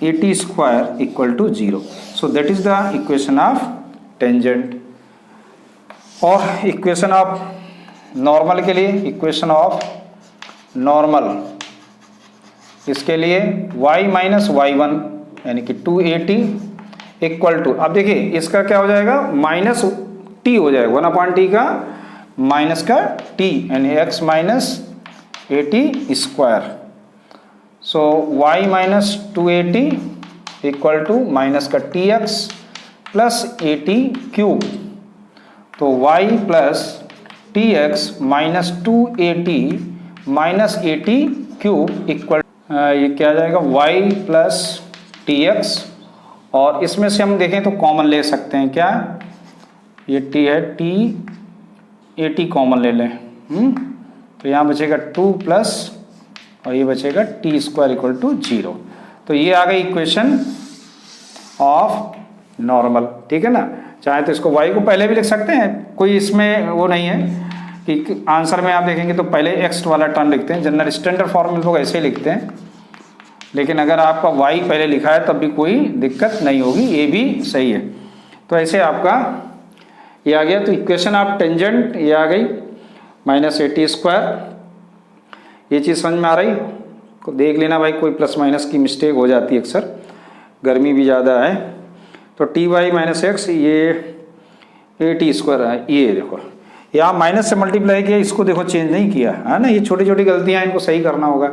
[SPEAKER 1] 80² equal to 0। So that is the equation of tangent. और इक्वेशन ऑफ नॉर्मल के लिए, इक्वेशन ऑफ नॉर्मल इसके लिए y - y1 यानी कि 280 इक्वल टू, अब देखिए इसका क्या हो जाएगा, माइनस टी हो जाएगा, 1/t का माइनस का टी, यानी x minus 80 square. So y minus 280 equal to minus का tx प्लस 80 क्यूब। तो y plus tx minus 280 minus 80 cube equal, ये क्या आ जाएगा, y प्लस tx, और इसमें से हम देखें तो कॉमन ले सकते हैं, क्या ये t है, t 80 कॉमन ले लें, तो यहाँ बचेगा 2 प्लस और ये बचेगा टी स्क्वायर इक्वल टू 0। तो ये आ गई इक्वेशन ऑफ नॉर्मल, ठीक है ना। चाहे तो इसको y को पहले भी लिख सकते हैं, कोई इसमें वो नहीं है कि आंसर में आप देखेंगे तो पहले x वाला टर्म लिखते हैं, जनरल स्टैंडर्ड फॉर्म में लोग ऐसे ही लिखते हैं, लेकिन अगर आपका y पहले लिखा है तब भी कोई दिक्कत नहीं होगी, ये भी सही है। तो ऐसे आपका ये आ गया। तो इक्वेशन ऑफ टेंजेंट ये आ गई माइनस 80 स्क्वायर, ये चीज़ समझ में आ रही, को देख लेना भाई, कोई प्लस माइनस की मिस्टेक हो जाती है अक्सर, गर्मी भी ज़्यादा है। तो टी वाई माइनस एक्स, ये 80 स्क्वायर है, ये देखो यहाँ माइनस से मल्टीप्लाई किया, इसको देखो चेंज नहीं किया है ना, ये छोटी छोटी गलतियाँ, इनको सही करना होगा,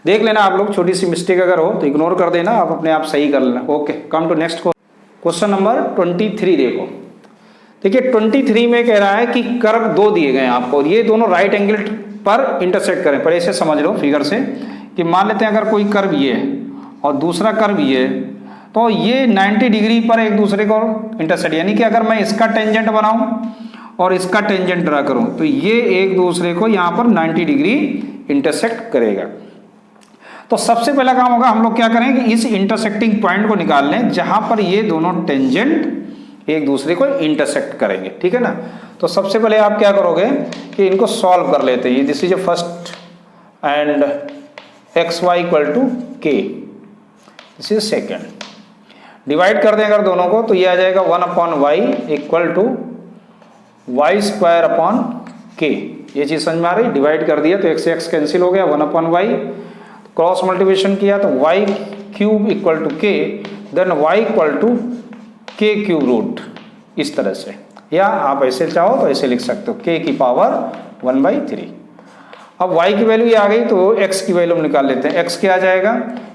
[SPEAKER 1] देख लेना आप लोग, छोटी सी मिस्टेक अगर हो तो इग्नोर कर देना, आप अपने आप सही कर लेना। Okay, come to next question number 23। देखो देखिए 23 में कह रहा है कि कर्व दो दिए गए हैं आपको, और ये दोनों राइट एंगल पर इंटरसेक्ट करें। पर ऐसे समझ लो फिगर से कि मान लेते हैं अगर कोई कर्व ये है और दूसरा कर्व ये है, तो ये 90 डिग्री पर एक दूसरे को इंटरसेक्ट, यानी कि अगर मैं इसका टेंजेंट बनाऊं और इसका टेंजेंट ड्रा करूं तो ये एक दूसरे को यहाँ पर 90 डिग्री इंटरसेक्ट करेगा। तो सबसे पहला काम होगा, हम लोग क्या करें कि इस इंटरसेक्टिंग पॉइंट को निकाल लें जहां पर ये दोनों टेंजेंट एक दूसरे को इंटरसेक्ट करेंगे, ठीक है ना। तो सबसे पहले आप क्या करोगे कि इनको सॉल्व कर लेते हैं। This is a first and x y equal to k, this is second. Divide कर दें अगर दोनों को तो ये आ जाएगा 1/y equal to y square upon k. ये चीज़ समझ में आ रही, डिवाइड कर दिया तो x से x कैंसिल हो गया, 1/y, क्रॉस मल्टीप्लिकेशन किया तो y क्यूब इक्वल टू के, देन y इक्वल टू के क्यूब रूट, इस तरह से, या आप ऐसे चाहो तो ऐसे लिख सकते हो, k की पावर 1/3। अब y की वैल्यू ये आ गई तो x की वैल्यू हम निकाल लेते हैं। x क्या आ जाएगा,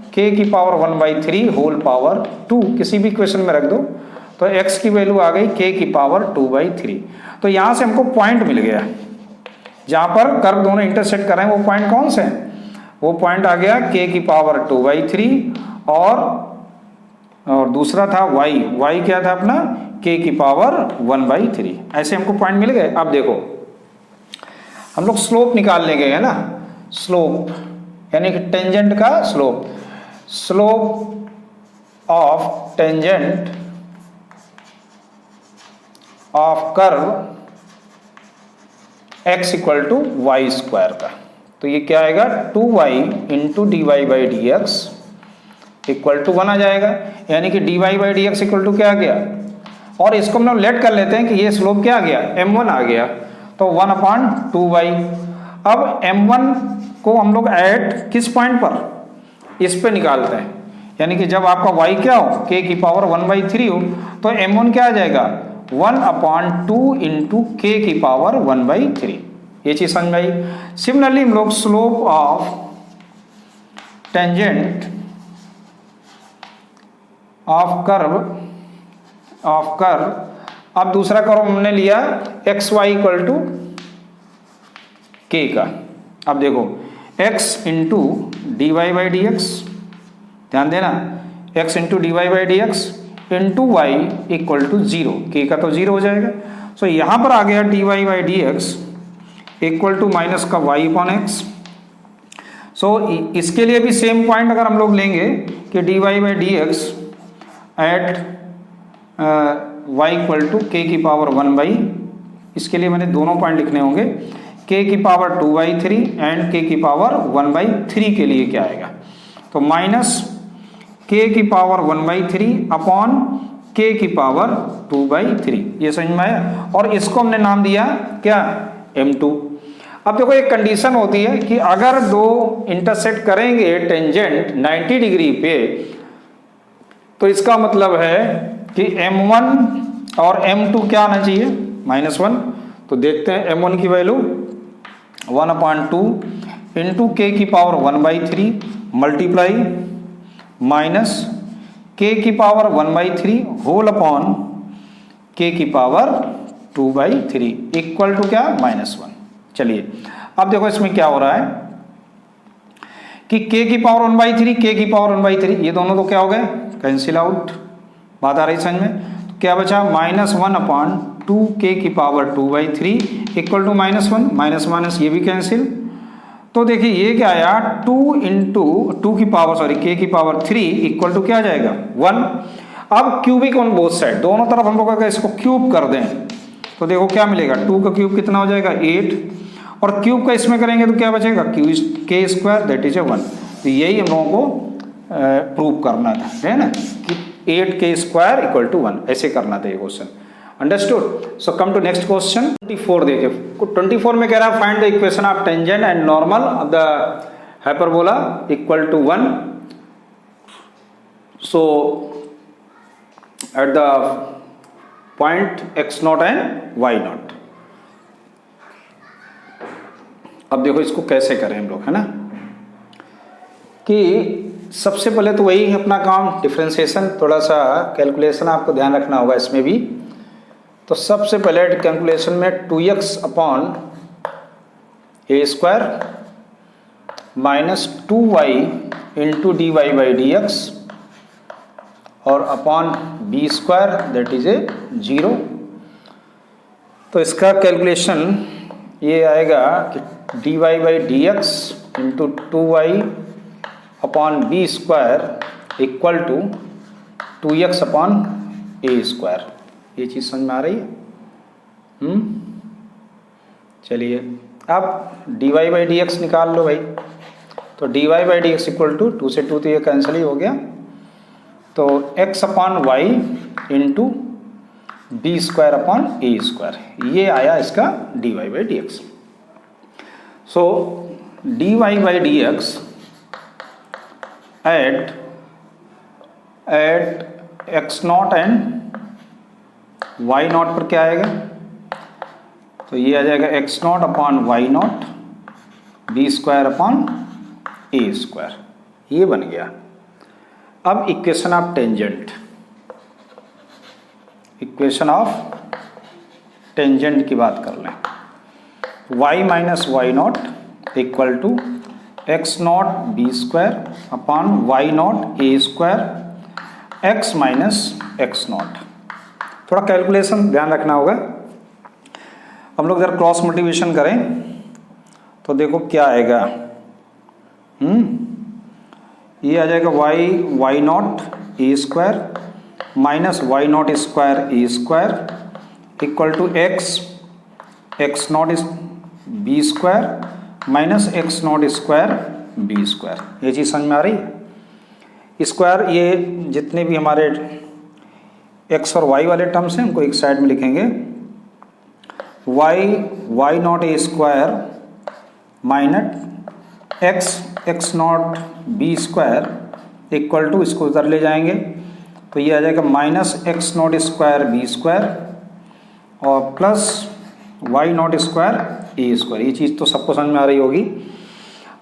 [SPEAKER 1] k की पावर 1/3 होल पावर 2, किसी भी इक्वेशन में रख दो तो x की वैल्यू आ गई k की पावर 2/3। तो यहाँ से हमको पॉइंट मिल गया जहाँ पर कर्व दोनों इंटरसेक्ट कर रहे हैं, वो पॉइंट कौन से हैं, वो पॉइंट आ गया k की पावर 2/3 और दूसरा था y क्या था अपना, k की पावर 1/3। ऐसे हमको पॉइंट मिल गए। अब देखो हम लोग स्लोप निकाल लेंगे, है ना, स्लोप यानी कि टेंजेंट का slope, slope of tangent of curve x equal to y square का। तो ये क्या आएगा, 2y into d Y by D x equal to 1 आ जाएगा, यानी कि d Y by D x equal to क्या आ गया, और इसको हम लोग लेट कर लेते हैं कि ये स्लोप क्या आ गया, m1 आ गया, तो 1/2y। अब m1 को हम लोग ऐड किस पॉइंट पर, इस पे निकालते हैं, यानी कि जब आपका y क्या हो, k की पावर 1/3 हो, तो m1 क्या आ जाएगा, 1/2 इंटू k की पावर 1/3। ये चीज समझ में आई। सिमिलरली हम लोग slope of tangent of curve अब दूसरा कर्व हमने लिया एक्स वाई इक्वल टू के का। अब देखो x into d Y by D x, ध्यान देना, x into d Y by D x into y equal to 0, के का तो 0 हो जाएगा। सो यहाँ पर आ गया d Y by D x equal to minus का y अपॉन एक्स। सो इसके लिए भी सेम पॉइंट अगर हम लोग लेंगे कि d Y by D x at y equal to k की पावर 1/, इसके लिए मैंने दोनों पॉइंट लिखने होंगे, k की पावर 2/3 एंड k की पावर 1/3 के लिए क्या आएगा, तो माइनस k की पावर 1/3 अपॉन k की पावर 2/3। ये समझ में आया, और इसको हमने नाम दिया क्या, m2। अब देखो एक कंडीशन होती है कि अगर दो इंटरसेक्ट करेंगे टेंजेंट 90 डिग्री पे,
[SPEAKER 2] तो इसका मतलब है कि m1 और m2 क्या आना चाहिए, -1। तो देखते हैं m1 की वैल्यू 1/2 इंटू के की पावर 1/3 मल्टीप्लाई माइनस के की पावर 1/3 होल अपॉन के की पावर 2/3 इक्वल टू क्या, -1। चलिए अब देखो इसमें क्या हो रहा है कि k की पावर 1/3 के की पावर 1/3 ये दोनों तो क्या हो गए, कैंसिल आउट। बात आ रही समझ में? तो क्या बचा, -1/2 के की power 2/3 equal to -1, minus minus ये भी कैंसिल। तो देखिए ये क्या आया, 2 इंटू टू की पावर सॉरी के की पावर 3 इक्वल टू क्या आ जाएगा, 1। अब क्यूबिक ऑन बोथ साइड, दोनों तरफ हम लोग अगर इसको क्यूब कर दें तो देखो क्या मिलेगा, 2 का क्यूब कितना हो जाएगा, 8, और क्यूब का इसमें करेंगे तो क्या बचेगा, के स्क्वायर दैट इज 1। तो यही हम लोगों को प्रूव करना था, है ना, कि 8k स्क्वायर इक्वल टू 1, ऐसे करना था ये question. Understood. So come to next question 24। देखिए 24 में कह रहा है find the equation of tangent and normal of the hyperbola equal to 1। So at the point x0 and y0। अब देखो इसको कैसे करें हम लोग, है ना, कि सबसे पहले तो वही अपना काम डिफरेंशिएशन, थोड़ा सा कैलकुलेशन आपको ध्यान रखना होगा इसमें भी। तो सबसे पहले कैलकुलेशन में 2x upon a square minus 2y into d Y by D x और upon b square that is 0। तो इसका कैलकुलेशन ये आएगा कि d Y by D x into 2y upon b square equal to 2x upon a square. ये चीज़ समझ में आ रही है? चलिए अब d Y by D x निकाल लो भाई। तो d Y by D x equal to 2 से 2 तो ये कैंसिल ही हो गया, तो x upon y into b square upon a square, ये आया इसका d Y by D x. So d Y by D x at x0 and y0 पर क्या आएगा, तो ये आ जाएगा x0 upon y0 b square upon a square, ये बन गया। अब equation of tangent, equation of tangent की बात कर लें। y minus y not equal to x not b square upon y not a square x minus x naught. थोड़ा calculation ध्यान रखना होगा। हम लोग अगर क्रॉस मल्टीप्लिकेशन करें तो देखो क्या आएगा, ये आ जाएगा y not a square minus y not square a square equal to x not b square minus x not square b square. ये चीज़ समझ में आ रही है? स्क्वायर ये जितने भी हमारे एक्स और वाई वाले टर्म्स हैं उनको एक साइड में लिखेंगे, y not a square minus x not b square equal to, इसको उधर ले जाएंगे तो ये आ जाएगा minus x not square b square और plus y not square a square. ये चीज़ तो सबको समझ में आ रही होगी।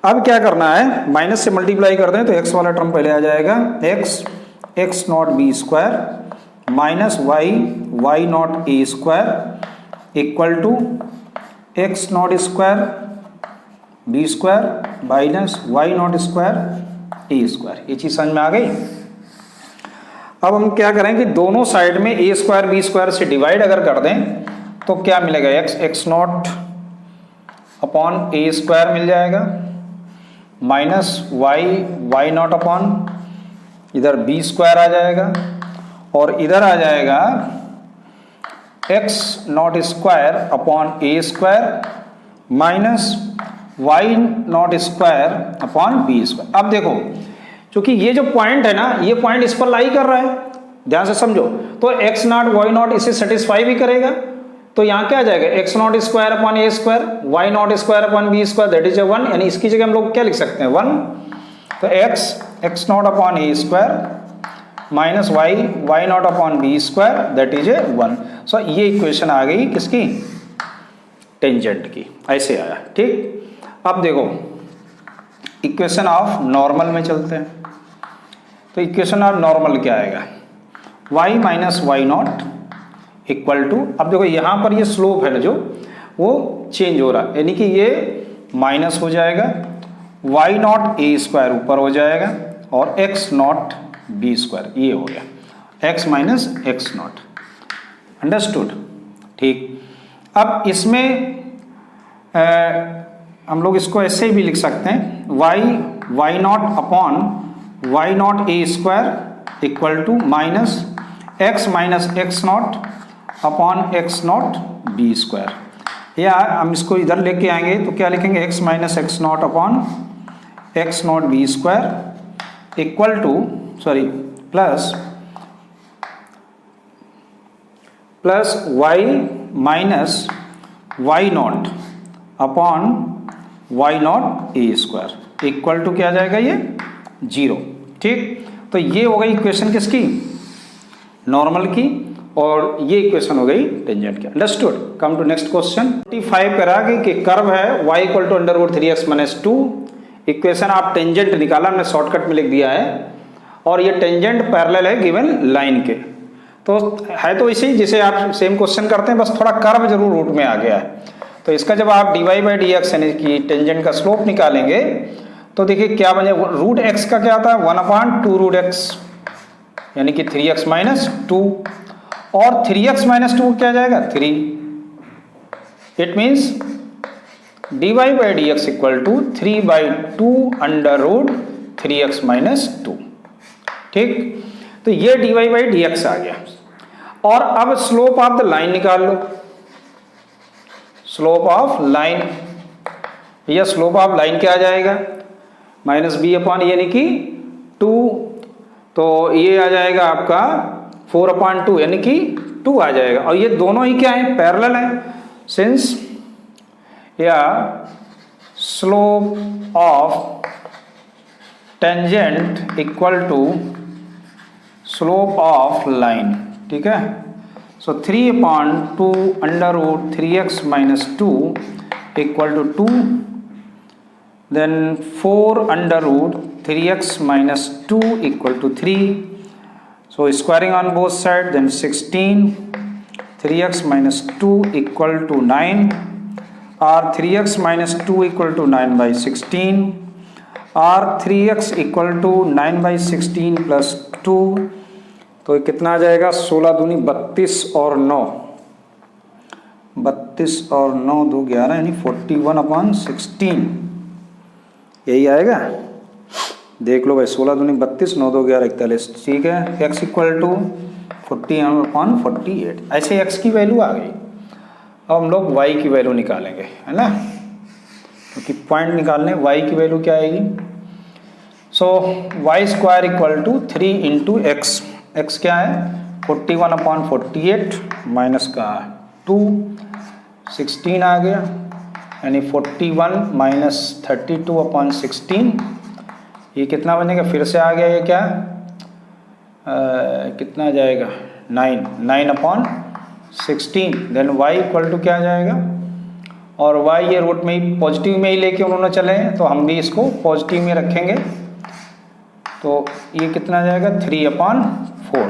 [SPEAKER 2] अब क्या करना है, माइनस से मल्टीप्लाई कर दें तो एक्स वाला टर्म पहले आ जाएगा, x not b square minus y not a square equal to x not square b square minus y not square a square. ये चीज़ समझ में आ गई। अब हम क्या करें कि दोनों साइड में ए स्क्वायर बी स्क्वायर से डिवाइड अगर कर दें तो क्या मिलेगा, x not upon a square मिल जाएगा माइनस वाई नॉट अपॉन इधर बी स्क्वायर आ जाएगा और इधर आ जाएगा x not square upon a square minus y not square upon b square. अब देखो क्योंकि ये जो पॉइंट है ना, ये पॉइंट इस पर लाई कर रहा है, ध्यान से समझो। तो एक्स नॉट वाई नॉट इसे सेटिस्फाई भी करेगा, तो यहाँ क्या आ जाएगा, x not square upon a square y not square upon b square that is 1, यानी इसकी जगह हम लोग क्या लिख सकते हैं 1। तो x not upon a square
[SPEAKER 1] minus y not upon b square that is a 1। So ये इक्वेशन आ गई किसकी, टेंजेंट की, ऐसे आया। ठीक, अब देखो इक्वेशन ऑफ नॉर्मल में चलते हैं। तो इक्वेशन ऑफ नॉर्मल क्या आएगा, y minus y not equal to, अब देखो यहाँ पर ये स्लोप है जो वो चेंज हो रहा है, यानी कि ये माइनस हो जाएगा, वाई नॉट ए स्क्वायर ऊपर हो जाएगा और एक्स नॉट बी स्क्वायर, ये हो गया x minus x not. Understood. ठीक, अब इसमें हम लोग इसको ऐसे भी लिख सकते हैं, y not upon y not a square equal to minus x not upon x not b square, या हम इसको इधर लेके आएंगे तो क्या लिखेंगे, x minus x not upon x not b square equal to plus y minus y not upon y not a square equal to क्या आ जाएगा, ये 0। ठीक, तो ये हो गई इक्वेशन किसकी, नॉर्मल की, और ये इक्वेशन हो गई टेंजेंट की। Understood. Come to next question. 45 कह रहा कि कर्व है y equal to under root 3x minus 2। Equation आप टेंजेंट निकाला, हमने शॉर्टकट में लिख दिया है, और ये टेंजेंट पैरेलल है गिवन लाइन के। तो है तो इसी जिसे आप सेम क्वेश्चन करते हैं, बस थोड़ा कर्व जरूर रूट में आ गया है। तो इसका जब आप dy बाई डी एक्स यानी कि टेंजेंट का स्लोप निकालेंगे तो देखिए क्या बने, रूट एक्स का क्या आता है, 1/2 रूट एक्स यानी कि 3x माइनस 2, और 3x माइनस 2 क्या जाएगा 3। It means dy by D x equal to 3/2 under root 3x minus 2। ठीक, तो ये dy बाई डी एक्स आ गया। और अब स्लोप ऑफ द लाइन निकाल लो, स्लोप ऑफ लाइन, या स्लोप ऑफ लाइन क्या आ जाएगा, माइनस बी अपॉन यानी कि 2, तो ये आ जाएगा आपका 4/2 यानी कि 2 आ जाएगा। और ये दोनों ही क्या है, पैरेलल है, सिंस या slope of tangent equal to slope of line. ठीक है, so 3/2 under root 3x minus 2 equal to 2, then 4 under root 3x minus 2 equal to 3. So squaring on both sides, then 16, 3x minus 2 equal to 9, or 3x minus 2 equal to 9 by 16, or 3x equal to 9 by 16 plus 2, तो कितना आ जाएगा, 16 दूनी 32 और 9, 32 और 9 2 11 यानी 41/16, यही आएगा। देख लो भाई, 16 दूनी 32, 9 2 11 41। ठीक है, x इक्वल टू 40/48, ऐसे x की वैल्यू आ गई। अब हम लोग y की वैल्यू निकालेंगे, है ना, क्योंकि पॉइंट निकालने y की वैल्यू क्या आएगी। So y square equal to 3 into x, x क्या है 41/48 माइनस का 2, 16 आ गया, यानी 41 माइनस 32/16, ये कितना बनेगा, फिर से आ गया, ये क्या कितना जाएगा 9/16, देन y इक्वल टू क्या आ जाएगा, और y ये रूट में ही पॉजिटिव में ही लेके उन्होंने चले हैं, तो हम भी इसको पॉजिटिव में रखेंगे, तो ये कितना आ जाएगा 3/4।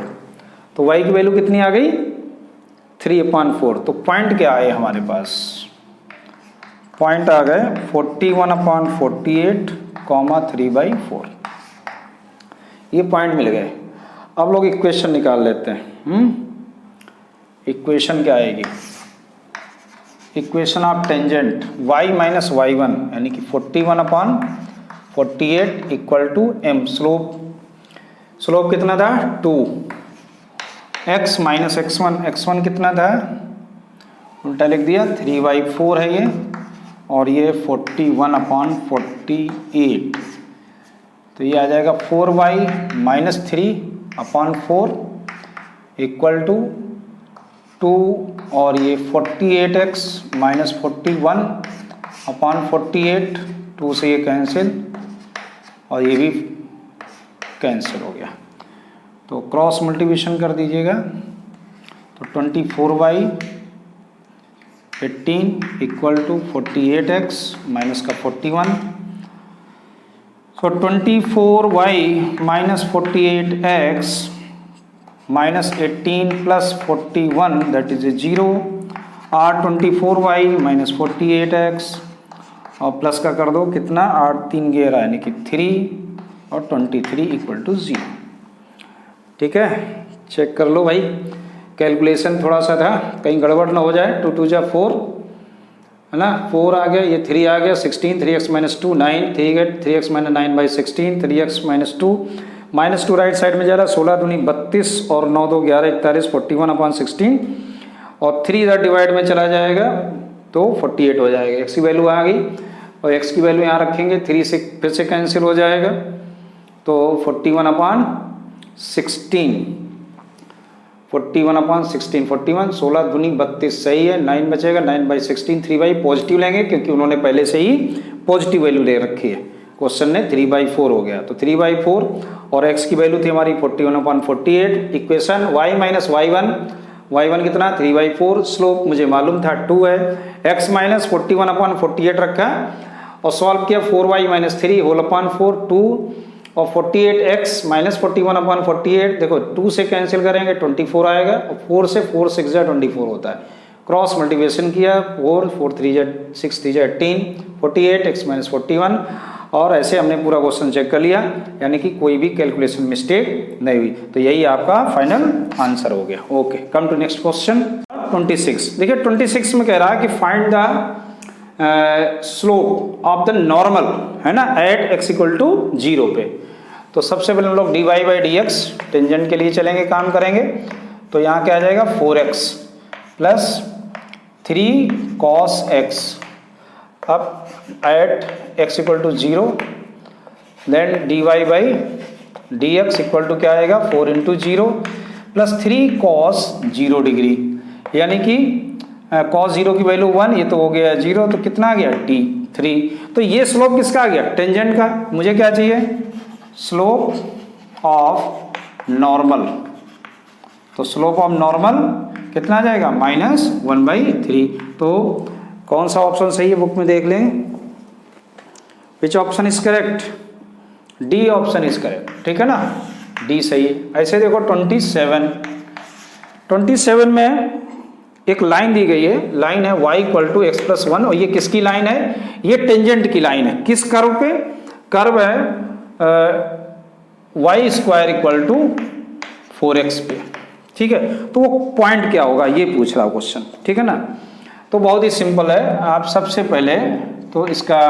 [SPEAKER 1] तो y की वैल्यू कितनी आ गई 3/4। तो पॉइंट क्या आए हमारे पास, पॉइंट आ गए 41/48, 3/4, ये पॉइंट मिल गए। अब लोग इक्वेशन निकाल लेते हैं। इक्वेशन क्या आएगी, equation of tangent y minus y1 यानी कि 41/48 इक्वल टू m, स्लोप कितना था 2, x माइनस x1 कितना था, उल्टा लिख दिया 3/4 है ये, और ये 41/48, तो ये आ जाएगा 4y माइनस 3/4 इक्वल टू 2, और ये 48x माइनस 41/48, 2 से ये कैंसिल और ये भी कैंसिल हो गया। तो क्रॉस मल्टीप्लिकेशन कर दीजिएगा, तो 24/18 इक्वल टू 48x माइनस का 41। सो 24y minus 48x minus 18 plus 41 that is a 0, और 24y माइनस 48x और प्लस का कर दो कितना 8 3 11 यानी कि 3 और 23 इक्वल टू 0। ठीक है, चेक कर लो भाई, कैलकुलेशन थोड़ा सा था, कहीं गड़बड़ ना हो जाए। 2 2 जा 4 है ना, 4 आ गया, ये 3 आ गया, 16 3x minus 2 9 3x minus 9/16 3x minus 2 right side में जा रहा है, 16 दूनी 32 और 9 2 11 41 41/16 और 3 इधर डिवाइड में चला जाएगा तो 48 हो जाएगा। x की वैल्यू आ गई और x की वैल्यू यहाँ रखेंगे, 3 से फिर से कैंसिल हो जाएगा तो 41/16 41 16 दूनी 32 सही है, 9 बचेगा 9/16 3/, पॉजिटिव लेंगे क्योंकि उन्होंने पहले से ही पॉजिटिव वैल्यू ले रखी है, क्वेश्चन ने 3/4 हो गया, तो 3/4 और x की वैल्यू थी हमारी 41/48। इक्वेशन y माइनस y1 कितना 3/4, स्लोप मुझे मालूम था 2 है, x माइनस 41/48 रखा और सॉल्व किया 4y माइनस 3 होल अपॉन 4 2 और 48x माइनस 41/48, देखो 2 से कैंसिल करेंगे 24 आएगा और 4 से 4 6 जा 24 होता है, क्रॉस मल्टीप्लिकेशन किया 4 4 3 जा 6 3 जा 18 48x माइनस 41 और ऐसे हमने पूरा क्वेश्चन चेक कर लिया, यानी कि कोई भी कैलकुलेशन मिस्टेक नहीं हुई, तो यही आपका फाइनल आंसर हो गया। Okay, come to next question 26। देखिए 26 में कह रहा है कि find the slope of the normal, है ना, एट x इक्वल टू 0 पे। तो सबसे पहले हम लोग dy/dx टेंजेंट के लिए चलेंगे, काम करेंगे, तो यहाँ क्या आ जाएगा 4x प्लस 3 cos x, अब at x equal to 0 then dy/dx equal to क्या आएगा 4 इंटू 0 प्लस 3 cos 0 डिग्री, यानी कि cos 0 की वैल्यू 1, ये तो हो गया 0, तो कितना आ गया t 3। तो ये स्लोप किसका आ गया, टेंजेंट का। मुझे क्या चाहिए, स्लोप ऑफ नॉर्मल, तो स्लोप ऑफ नॉर्मल कितना आ जाएगा -1/3। तो कौन सा ऑप्शन सही है बुक में देख लें, which option is correct, D option is correct, ठीक है ना, डी सही है। ऐसे देखो 27 में एक लाइन दी गई है, लाइन है y equal to x plus 1, और ये किसकी लाइन है, ये टेंजेंट की लाइन है, किस कर्व पे, कर्व है y square equal to 4x पे, ठीक है। तो वो पॉइंट क्या होगा ये पूछ रहा क्वेश्चन, ठीक है ना। तो बहुत ही सिंपल है, आप सबसे पहले तो इसका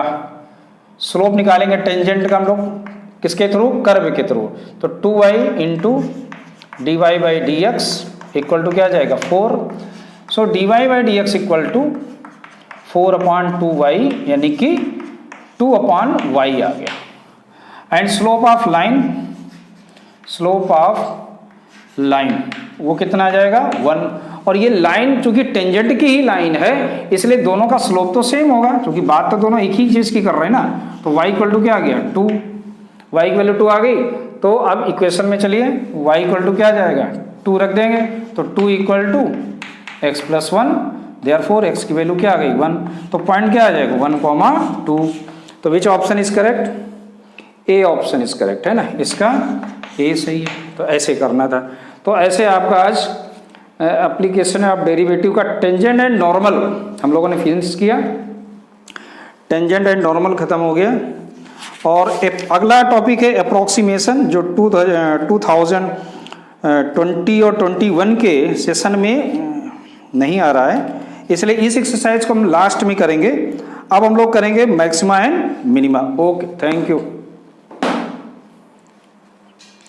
[SPEAKER 1] स्लोप निकालेंगे टेंजेंट का हम लोग, किसके थ्रू, कर्व के थ्रू, तो 2y into dy/dx equal to क्या आ जाएगा 4, सो dy/dx इक्वल टू 4/2y यानी कि 2/y आ गया। एंड स्लोप ऑफ लाइन वो कितना आ जाएगा 1, और ये लाइन चूंकि टेंजेंट की ही लाइन है इसलिए दोनों का स्लोप तो सेम होगा, क्योंकि बात तो दोनों एक ही चीज की कर रहे हैं ना। तो y इक्वल टू क्या आ गया 2, y की वैल्यू 2 आ गई, तो अब इक्वेशन में चलिए y इक्वल टू क्या आ जाएगा 2 रख देंगे, तो 2 equal to x plus 1, therefore x की वैल्यू क्या आ गई 1, तो पॉइंट क्या आ जाएगा 1,2। तो which option is correct, A option is correct, है ना, इसका ए सही है। तो ऐसे करना था, तो ऐसे आपका आज एप्लीकेशन ऑफ डेरिवेटिव का टेंजेंट एंड नॉर्मल हम लोगों ने फिनिश किया, टेंजेंट एंड नॉर्मल खत्म हो गया। और अगला टॉपिक है अप्रोक्सीमेशन, जो 2020 और 21 के सेशन में नहीं आ रहा है, इसलिए इस एक्सरसाइज को हम लास्ट में करेंगे। अब हम लोग करेंगे maxima and minima. Okay, thank you.